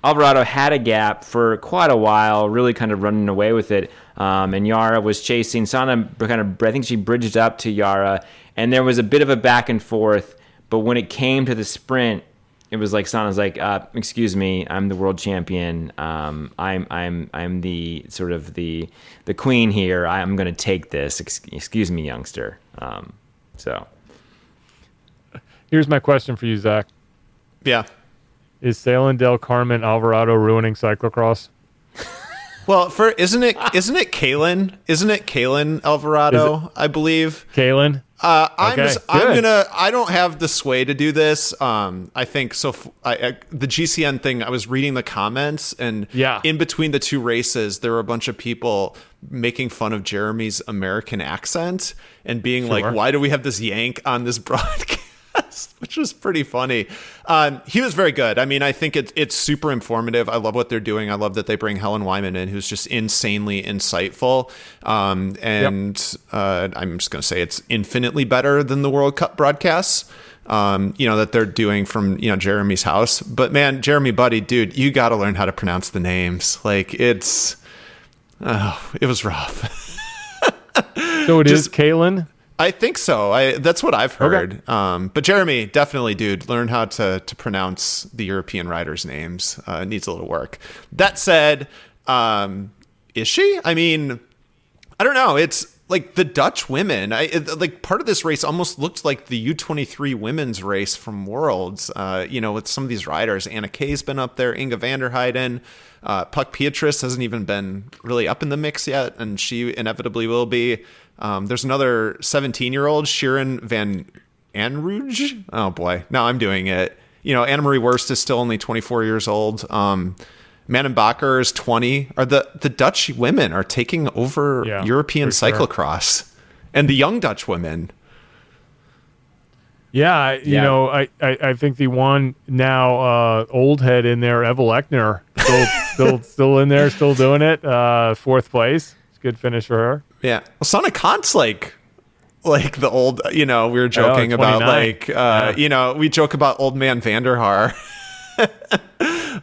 Alvarado had a gap for quite a while, really kind of running away with it. And Yara was chasing. Sana I think she bridged up to Yara, and there was a bit of a back and forth. But when it came to the sprint, it was like Sana's like, excuse me, I'm the world champion. I'm the sort of the queen here. I'm going to take this. Excuse me, youngster. So here's my question for you, Zach. Yeah. Is Salem Del Carmen Alvarado ruining cyclocross? Well, isn't it Kalen? Isn't it Kalen Alvarado? I believe. Kalen. I don't have the sway to do this. I think so. The GCN thing, I was reading the comments, and in between the two races, there were a bunch of people making fun of Jeremy's American accent and being like, why do we have this Yank on this broadcast? Which was pretty funny. He was very good. I mean, I think it's super informative. I love what they're doing. I love that they bring Helen Wyman in, who's just insanely insightful. I'm just going to say it's infinitely better than the World Cup broadcasts, that they're doing from, Jeremy's house. But man, Jeremy, buddy, dude, you got to learn how to pronounce the names. Like it was rough. So it is Kalen? I think so. That's what I've heard. Okay. But Jeremy, definitely, dude, learn how to pronounce the European riders' names. It needs a little work. That said, is she? I mean, I don't know. It's like the Dutch women. Like part of this race almost looked like the U23 women's race from Worlds. With some of these riders. Anna Kay's been up there. Inga van der Heijden. Puck Pietrus hasn't even been really up in the mix yet, and she inevitably will be. There's another 17-year-old, Sharon van Anrooij. Oh boy, now I'm doing it. Annemarie Worst is still only 24 years old. Manenbacher is 20. The Dutch women are taking over European cyclocross, and the young Dutch women. Yeah, I think the one now old head in there, Evel Eckner, still in there, still doing it. Fourth place. It's a good finish for her. Yeah. Well, Sana Kant's like the old, we were joking about we joke about old man Vanderhaar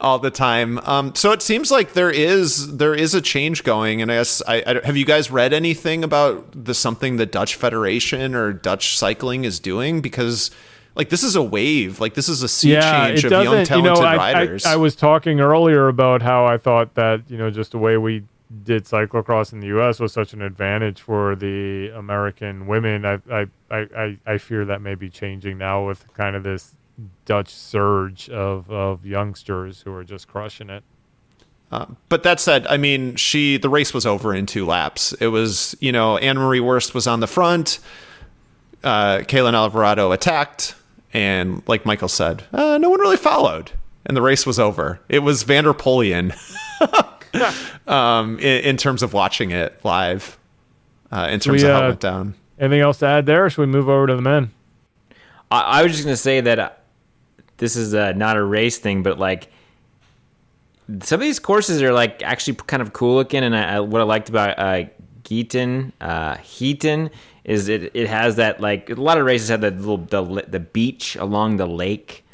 all the time. So it seems like there is a change going. And I guess, have you guys read anything about something the Dutch Federation or Dutch cycling is doing? Because this is a wave, this is a sea change of young, talented riders. I was talking earlier about how I thought that, just the way we did cyclocross in the U.S. was such an advantage for the American women. I fear that may be changing now with kind of this Dutch surge of youngsters who are just crushing it. But that said, I mean, the race was over in 2 laps. It was, Annemarie Worst was on the front. Kalen Alvarado attacked. And like Michael said, no one really followed. And the race was over. It was Van der Polian. In terms of watching it live, in terms of how it went down. Anything else to add there, or should we move over to the men? I was just going to say that this is not a race thing, but some of these courses are actually kind of cool looking. And what I liked about Heaton is it has that a lot of races have that little the beach along the lake,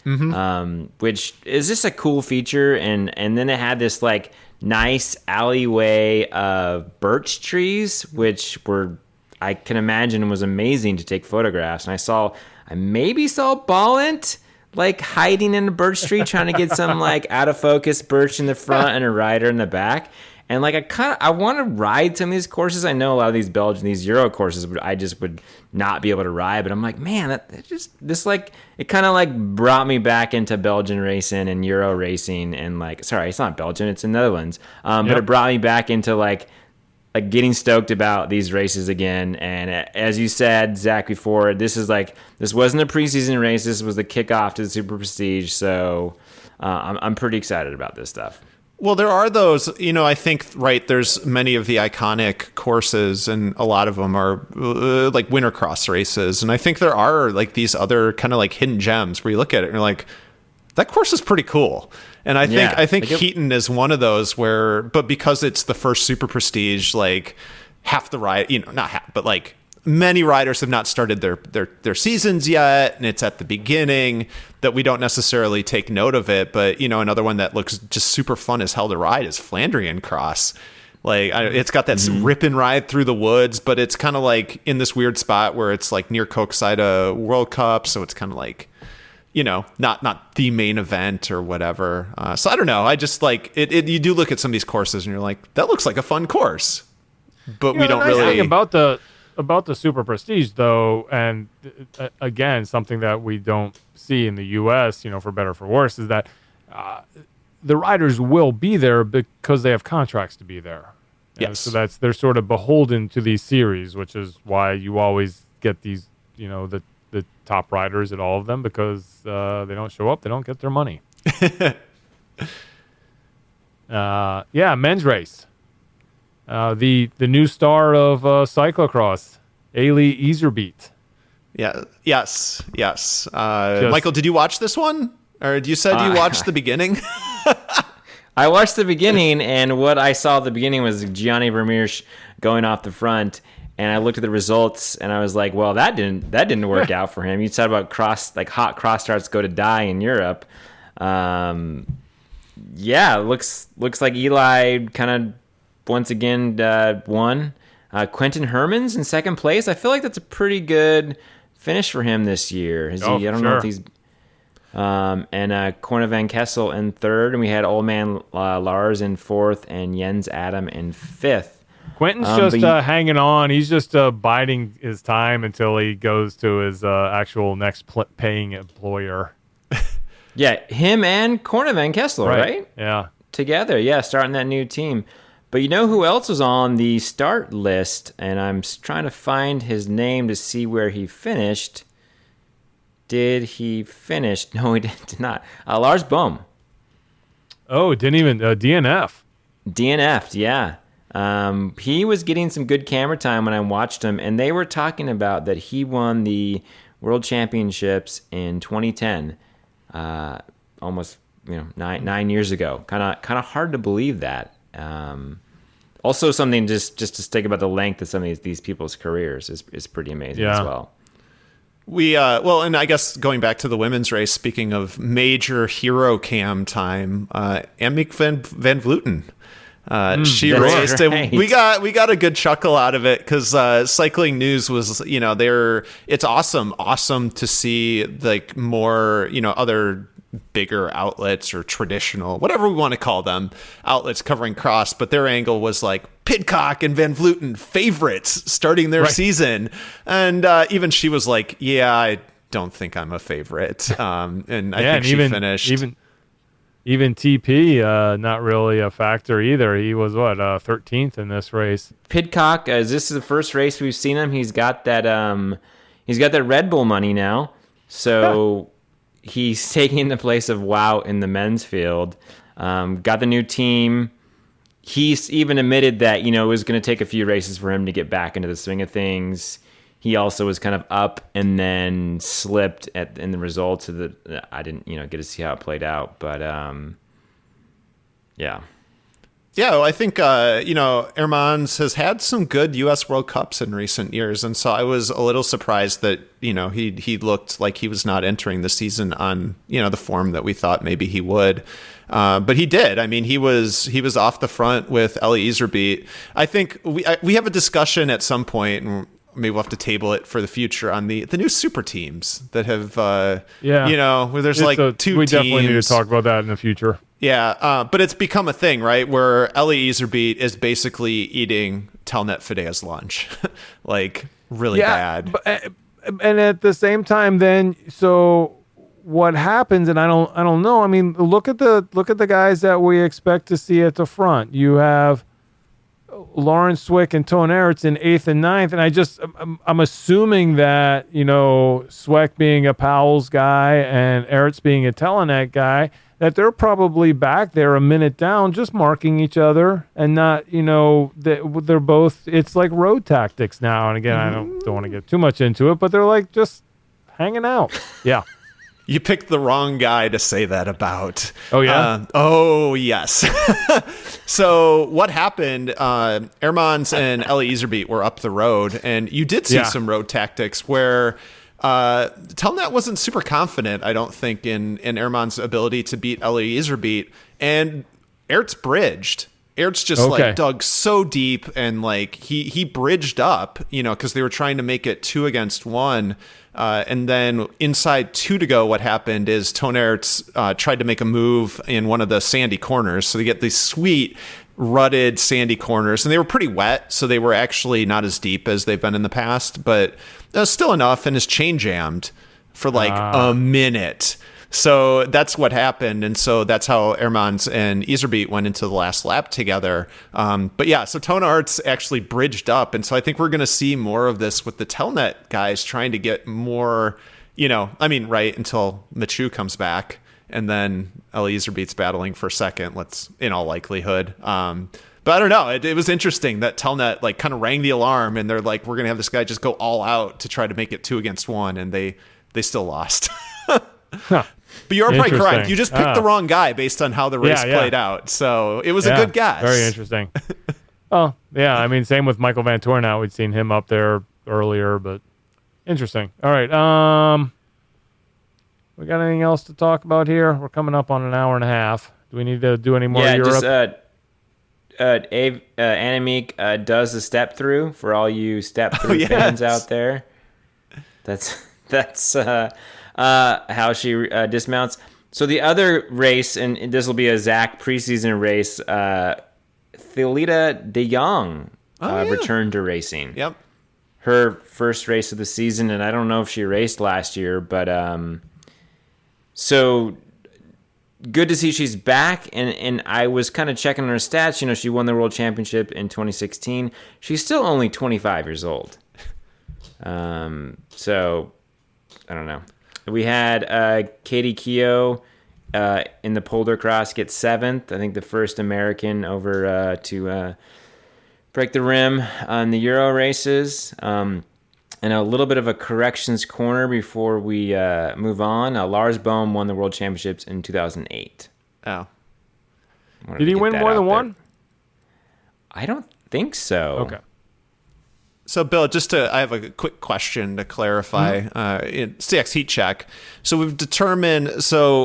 which is just a cool feature. And then it had this nice alleyway of birch trees, which I can imagine was amazing to take photographs. And I maybe saw Ballint hiding in a birch tree trying to get some out of focus birch in the front and a rider in the back. And I want to ride some of these courses. I know a lot of these Belgian, these Euro courses, I just would not be able to ride. But I'm like, man, it kind of brought me back into Belgian racing and Euro racing. And sorry, it's not Belgian, it's in the Netherlands. But it brought me back into getting stoked about these races again. And as you said, Zach, before, this wasn't a preseason race. This was the kickoff to the Super Prestige. So I'm pretty excited about this stuff. Well, there are those, I think, right, there's many of the iconic courses, and a lot of them are winter cross races. And I think there are these other kind of hidden gems where you look at it and you're like, that course is pretty cool. And I think Heaton is one of those but because it's the first Super Prestige, half the ride, not half, but many riders have not started their seasons yet, and it's at the beginning that we don't necessarily take note of it. But another one that looks just super fun as hell to ride is Flandrian Cross. It's got that rip and ride through the woods, but it's kind of in this weird spot where it's near Koksijde World Cup, so it's kind of not the main event or whatever. So I don't know. I just like it. You do look at some of these courses and you're like, that looks like a fun course, but we don't really. Thing about the Super Prestige though, and again, something that we don't see in the U.S., for better or for worse, is that the riders will be there because they have contracts to be there. Yes. So they're sort of beholden to these series, which is why you always get these, the top riders at all of them, because they don't show up, they don't get their money. Men's race. The new star of cyclocross, Elie Iserbyt. Yeah. Yes. Michael, did you watch this one? Or you said you watched the beginning? I watched the beginning, and what I saw at the beginning was Gianni Vermeersch going off the front, and I looked at the results, and I was like, well, that didn't work out for him. You said about hot cross starts go to die in Europe. Looks like Eli kind of once again won. Quentin Hermans in second place. I feel like that's a pretty good finish for him this year. I don't know if he's... and Corne van Kessel in third, and we had Old Man Lars in fourth, and Jens Adam in fifth. Quentin's just hanging on. He's just biding his time until he goes to his actual next paying employer. Yeah, him and Corne van Kessel, right? Yeah. Together, starting that new team. But you know who else was on the start list? And I'm trying to find his name to see where he finished. Did he finish? No, he did not. Lars Bohm. Oh, didn't even DNF. DNF'd, yeah. He was getting some good camera time when I watched him, and they were talking about that he won the World Championships in 2010, almost 9 years ago. Kind of hard to believe that. Also, something just to think about the length of some of these people's careers is pretty amazing as well. We and I guess going back to the women's race, speaking of major hero cam time, Annemiek van Vleuten. She raced, right. and we got a good chuckle out of it because Cycling News was, it's awesome to see like more, other bigger outlets or traditional, whatever we want to call them, outlets covering cross, but their angle was like Pidcock and Van Vleuten favorites starting their season, and even she was like, I don't think I'm a favorite, and I think she finished even TP not really a factor either. He was 13th in this race. Pidcock, this is the first race we've seen him. He's got that Red Bull money now, so he's taking the place of Wout in the men's field. Got the new team. He's even admitted that, it was going to take a few races for him to get back into the swing of things. He also was kind of up and then slipped in the results of the. I didn't, get to see how it played out, but yeah. Yeah, well, I think, Hermans has had some good U.S. World Cups in recent years, and so I was a little surprised that, he looked like he was not entering the season on, the form that we thought maybe he would. But he did. I mean, he was off the front with Elie Iserbyt. I think we have a discussion at some point, and maybe we'll have to table it for the future, on the new super teams that have, where there's two teams. We definitely need to talk about that in the future. Yeah, but it's become a thing, right? Where Elie Iserbyt is basically eating Telnet Fidea's lunch, like really bad. And at the same time, then so what happens? And I don't know. I mean, look at the guys that we expect to see at the front. You have Lawrence Swick and Toon Aerts in 8th and 9th, and I'm assuming that Swick being a Powell's guy and Aerts being a Telenet guy, that they're probably back there a minute down, just marking each other, and not, they're both. It's like road tactics now. And again, I don't want to get too much into it, but they're like just hanging out. Yeah. You picked the wrong guy to say that about. Oh, yeah? Oh, yes. So what happened, Hermans and Elie Iserbyt were up the road, and you did see some road tactics where Telnet wasn't super confident, I don't think, in Hermans' ability to beat Elie Iserbyt, and Aerts bridged. Ertz just like dug so deep, and like he bridged up, because they were trying to make it 2 against 1. And then inside 2 to go, what happened is Tone Ertz tried to make a move in one of the sandy corners. So they get these sweet rutted sandy corners, and they were pretty wet, so they were actually not as deep as they've been in the past, but still enough. And his chain jammed for like a minute. So that's what happened, and so that's how Ehrmans and Iserbyt went into the last lap together. But yeah, so Tone Arts actually bridged up, and so I think we're going to see more of this with the Telnet guys trying to get more, right until Machu comes back, and then Eli Iserbyt's battling for second. In all likelihood. But I don't know. It was interesting that Telnet like kind of rang the alarm, and they're like, we're going to have this guy just go all out to try to make it 2 against 1, and they still lost. Huh. But you're probably correct. You just picked the wrong guy based on how the race played out. So it was a good guess. Very interesting. Oh, yeah. I mean, same with Michael Van Toornout. We'd seen him up there earlier, but interesting. All right. We got anything else to talk about here? We're coming up on an hour and a half. Do we need to do any more Europe? Annemiek does the step through for all you step through fans out there. That's how she dismounts. So the other race, and this will be a Zach preseason race, Thelita de Jong returned to racing. Yep. Her first race of the season, and I don't know if she raced last year, but so good to see she's back. And I was kind of checking her stats. She won the World Championship in 2016. She's still only 25 years old. So I don't know. We had Katie Keogh in the Boulder Cross get 7th. I think the first American over to break the rim on the Euro races. And a little bit of a corrections corner before we move on. Lars Bohm won the World Championships in 2008. Oh. Did he win more than one? I don't think so. Okay. So, Bill, I have a quick question to clarify. In CX Heat Check. So we've determined,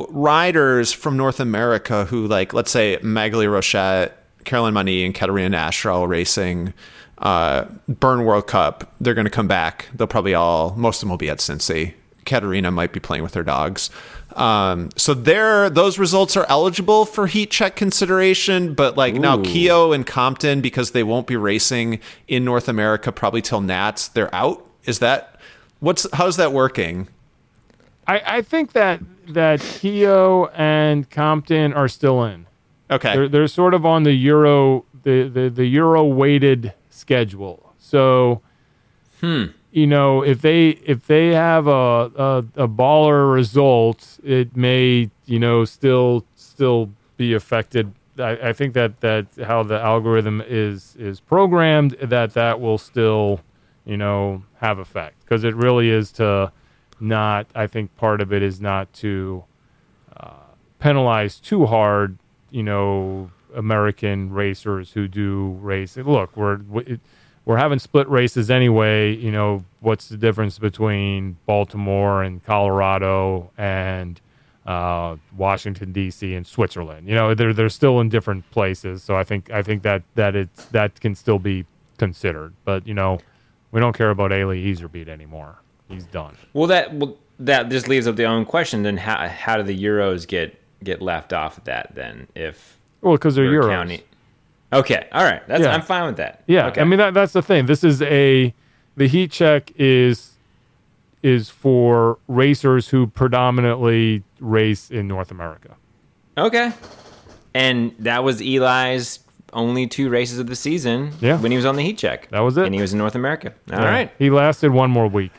riders from North America who, like, let's say Magali Rochette, Caroline Mani, and Katarina Nash are all racing Burn World Cup, they're going to come back. They'll probably most of them will be at Cincy. Katarina might be playing with her dogs. So those results are eligible for heat check consideration, but now Keogh and Compton, because they won't be racing in North America probably till Nats, they're out. How's that working? I think that Keogh and Compton are still in. Okay. They're sort of on the Euro weighted schedule. So if they have a baller result, it may still be affected. I think that how the algorithm is programmed, that will still have effect, because it really is to not. I think part of it is not to penalize too hard American racers who do race. Look, we're having split races anyway. What's the difference between Baltimore and Colorado and Washington D.C. and Switzerland? They're still in different places. So I think that can still be considered. But we don't care about Eli Iserbyt anymore. He's done. Well, that just leaves up the own question. Then how do the Euros get left off of that then? Because they're Euros. Okay, all right. I'm fine with that. Yeah, okay. I mean that's the thing. This is the heat check is for racers who predominantly race in North America. Okay, and that was Eli's only 2 races of the season. Yeah. When he was on the heat check. That was it. And he was in North America. All right. He lasted one more week.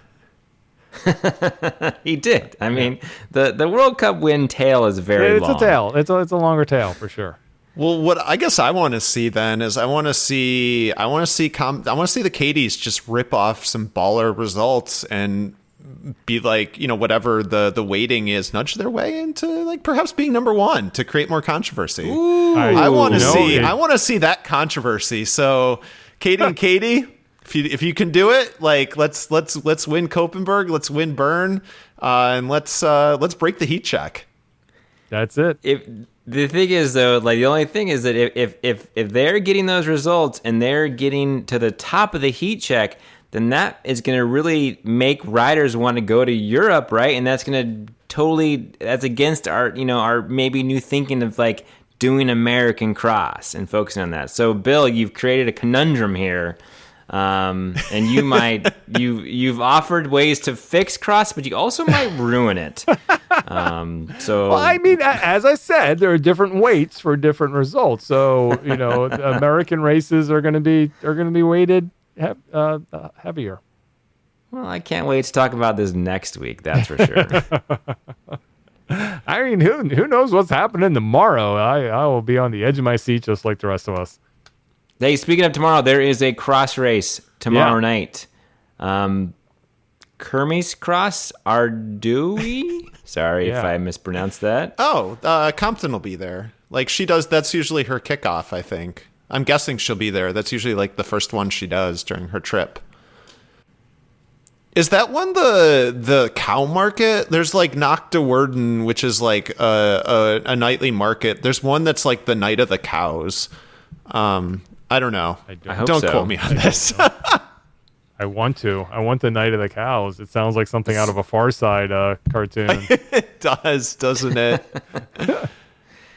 He did. I mean, the World Cup win tail is very long. It's a tail. It's a longer tail for sure. Well, what I guess I want to see then is I want to see the Katies just rip off some baller results and be like, whatever the weighting is, nudge their way into perhaps being number 1 to create more controversy. I want to see that controversy. So Katie and Katie, if you can do it, let's win Koppenberg, let's win Bern, and let's break the heat check. That's it. If the thing is though, like the only thing is that if they're getting those results and they're getting to the top of the heat check, then that is going to really make riders want to go to Europe, right? And that's going to that's against our maybe new thinking of like doing American cross and focusing on that. So Bill, you've created a conundrum here. And you've offered ways to fix cross, but you also might ruin it. Well, I mean, as I said, there are different weights for different results. So American races are going to be weighted heavier. Well, I can't wait to talk about this next week. That's for sure. I mean, who knows what's happening tomorrow? I will be on the edge of my seat just like the rest of us. Hey, speaking of tomorrow, there is a cross race tomorrow night. Kermis Cross Ardui. Sorry if I mispronounced that. Oh, Compton will be there. Like she does. That's usually her kickoff, I think. I'm guessing she'll be there. That's usually like the first one she does during her trip. Is that one the cow market? There's like Nacht de Werden, which is like a nightly market. There's one that's like the night of the cows. I don't know. Don't quote me on this. I want the Night of the Cows. It sounds like something out of a Far Side cartoon. It does, doesn't it?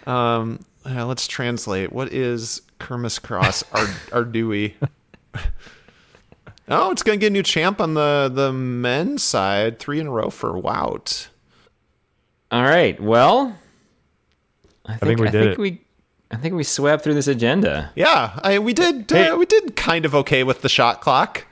Let's translate. What is Kermis Cross Ardui? Oh, it's going to get a new champ on the men's side. 3 in a row for Wout. All right. Well, I think we did it. I think we swept through this agenda. Yeah, we did. We did kind of okay with the shot clock.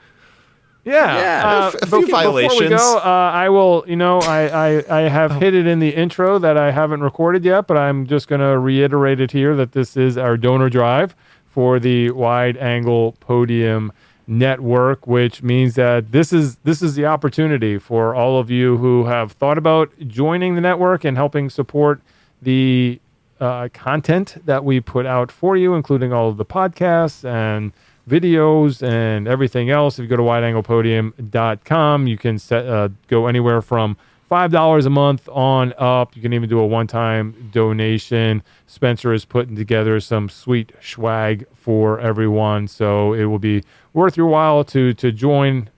Yeah, a few violations. Before we go, I will. I have hit it in the intro that I haven't recorded yet, but I'm just going to reiterate it here that this is our donor drive for the Wide Angle Podium Network, which means that this is the opportunity for all of you who have thought about joining the network and helping support the content that we put out for you, including all of the podcasts and videos and everything else. If you go to wideanglepodium.com, you can go anywhere from $5 a month on up. You can even do a one-time donation. Spencer is putting together some sweet swag for everyone, so it will be worth your while to join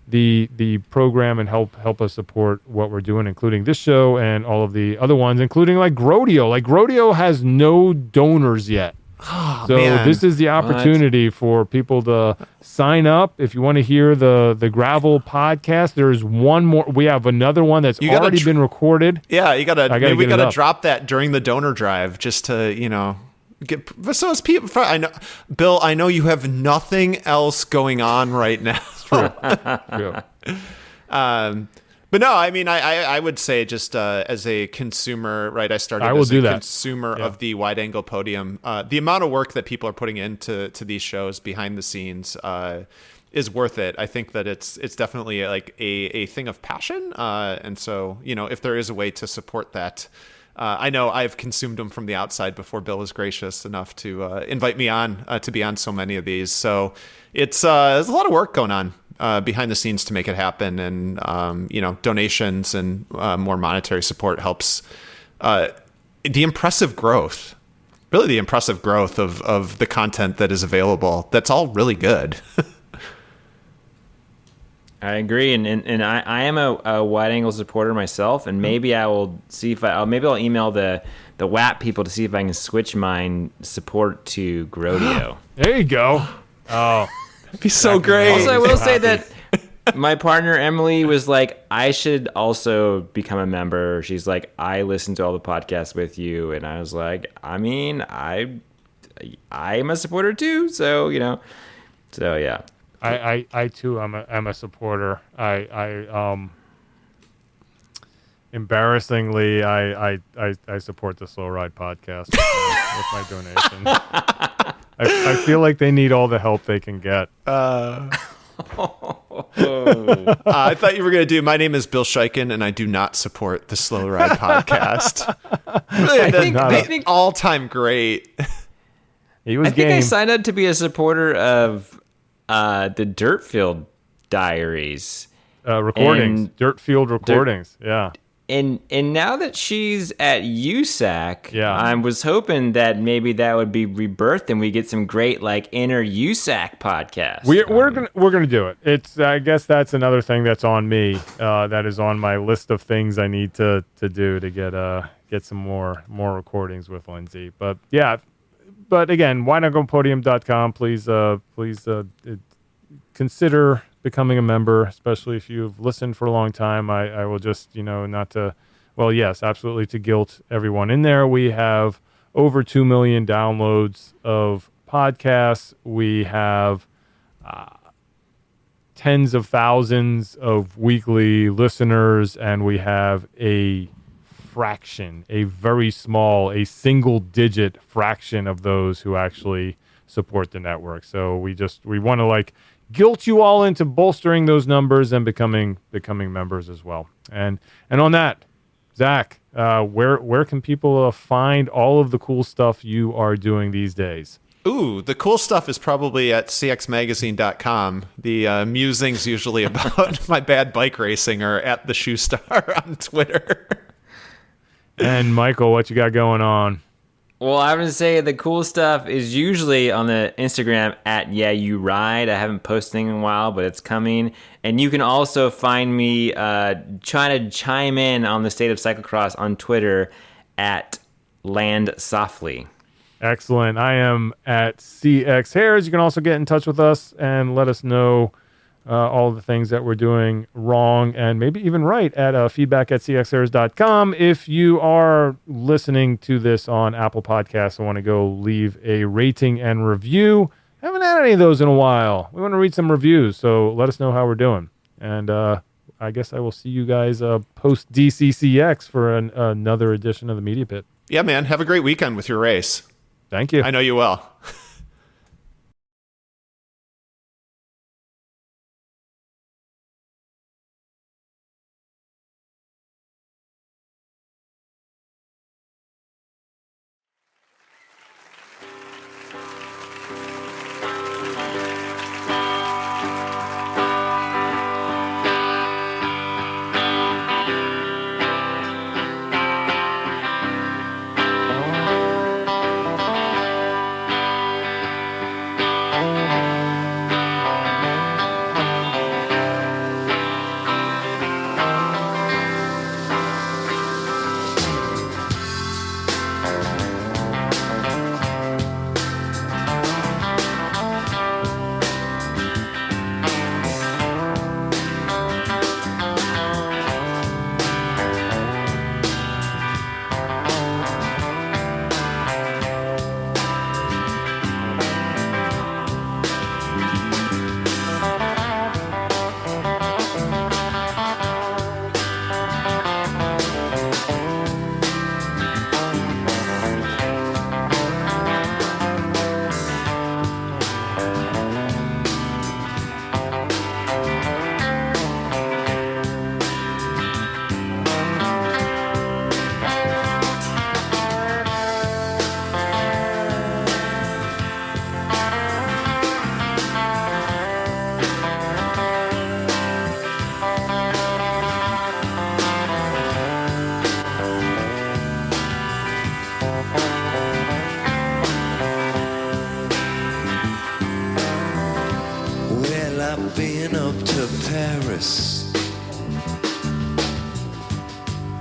the program and help us support what we're doing, including this show and all of the other ones, including like Grodio. Like Grodio has no donors yet. Oh, so man. This is the opportunity for people to sign up. If you want to hear the Gravel podcast, there's one more. We have another one that's already been recorded. Yeah, we gotta drop that during the donor drive just to, get, so as people, I know, Bill, I know you have nothing else going on right now. It's true. True. But no, I mean, I would say just as a consumer, right? I started as a consumer of the Wide Angle Podium. The amount of work that people are putting into these shows behind the scenes is worth it. I think that it's definitely like a thing of passion. And so, if there is a way to support that, I know I've consumed them from the outside before Bill was gracious enough to invite me on to be on so many of these. So there's a lot of work going on behind the scenes to make it happen, and donations and more monetary support helps the impressive growth of the content that is available. That's all really good. I agree, and I am a wide angle supporter myself, and maybe I will see if maybe I'll email the WAP people to see if I can switch mine support to Grodio. There you go. Oh. It'd be so great. Also, I will say that my partner Emily was like, I should also become a member. She's like, I listen to all the podcasts with you, and I was like, I mean, I'm a supporter too, so so yeah. I too am a supporter. Embarrassingly, I support the Slow Ride podcast with my donation. I feel like they need all the help they can get. I thought you were going to do, my name is Bill Scheiken, and I do not support the Slow Ride podcast. Really, I think all-time great. He was I think I signed up to be a supporter of the Dirtfield Diaries. Recordings. Dirtfield recordings, yeah. And now that she's at USAC, Yeah. I was hoping that maybe that would be rebirthed and we get some great like inner USAC podcast. We're gonna do it. It's I guess that's another thing that's on me. That is on my list of things I need to do to get some more recordings with Lindsay. But yeah, but again, why not go podium.com? Please consider becoming a member, especially if you've listened for a long time. I will just, not to, well, yes, absolutely to guilt everyone in there. We have over 2 million downloads of podcasts. We have tens of thousands of weekly listeners, and we have a fraction, a very small, a single-digit fraction of those who actually support the network. So we want to guilt you all into bolstering those numbers and becoming members as well. And on that, Zach, where can people find all of the cool stuff you are doing these days? Ooh, the cool stuff is probably at cxmagazine.com. The musings usually about my bad bike racing are at the Shoe Star on Twitter. And Michael, what you got going on? Well, I would say the cool stuff is usually on the Instagram at Yeah You Ride. I haven't posted in a while, but it's coming. And you can also find me trying to chime in on the state of cyclocross on Twitter at Land Softly. Excellent. I am at CX Hairs. You can also get in touch with us and let us know all the things that we're doing wrong and maybe even right at feedback@cxhairs.com. If you are listening to this on Apple Podcasts and want to go leave a rating and review, haven't had any of those in a while. We want to read some reviews, so let us know how we're doing. And I guess I will see you guys post DCCX for another edition of the Media Pit. Yeah, man. Have a great weekend with your race. Thank you. I know you will.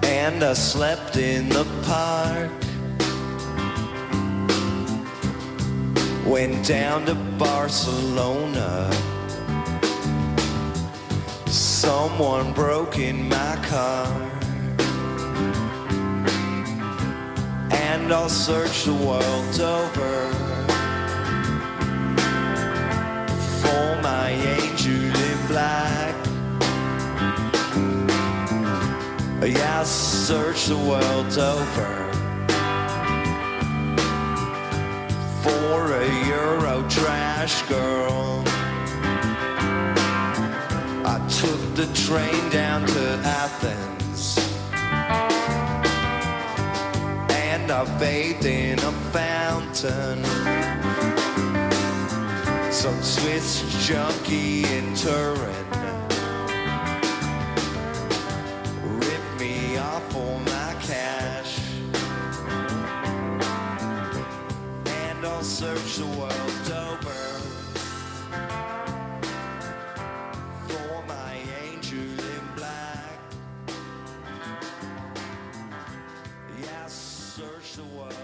And I slept in the park. Went down to Barcelona. Someone broke in my car. And I'll search the world over for my angel in black. Yeah, I'll search the world over for a Euro trash girl. I took the train down to Athens, and I bathed in a fountain. Some Swiss junkie in Turin ripped me off search the world over for my angel in black. Yeah, search the world.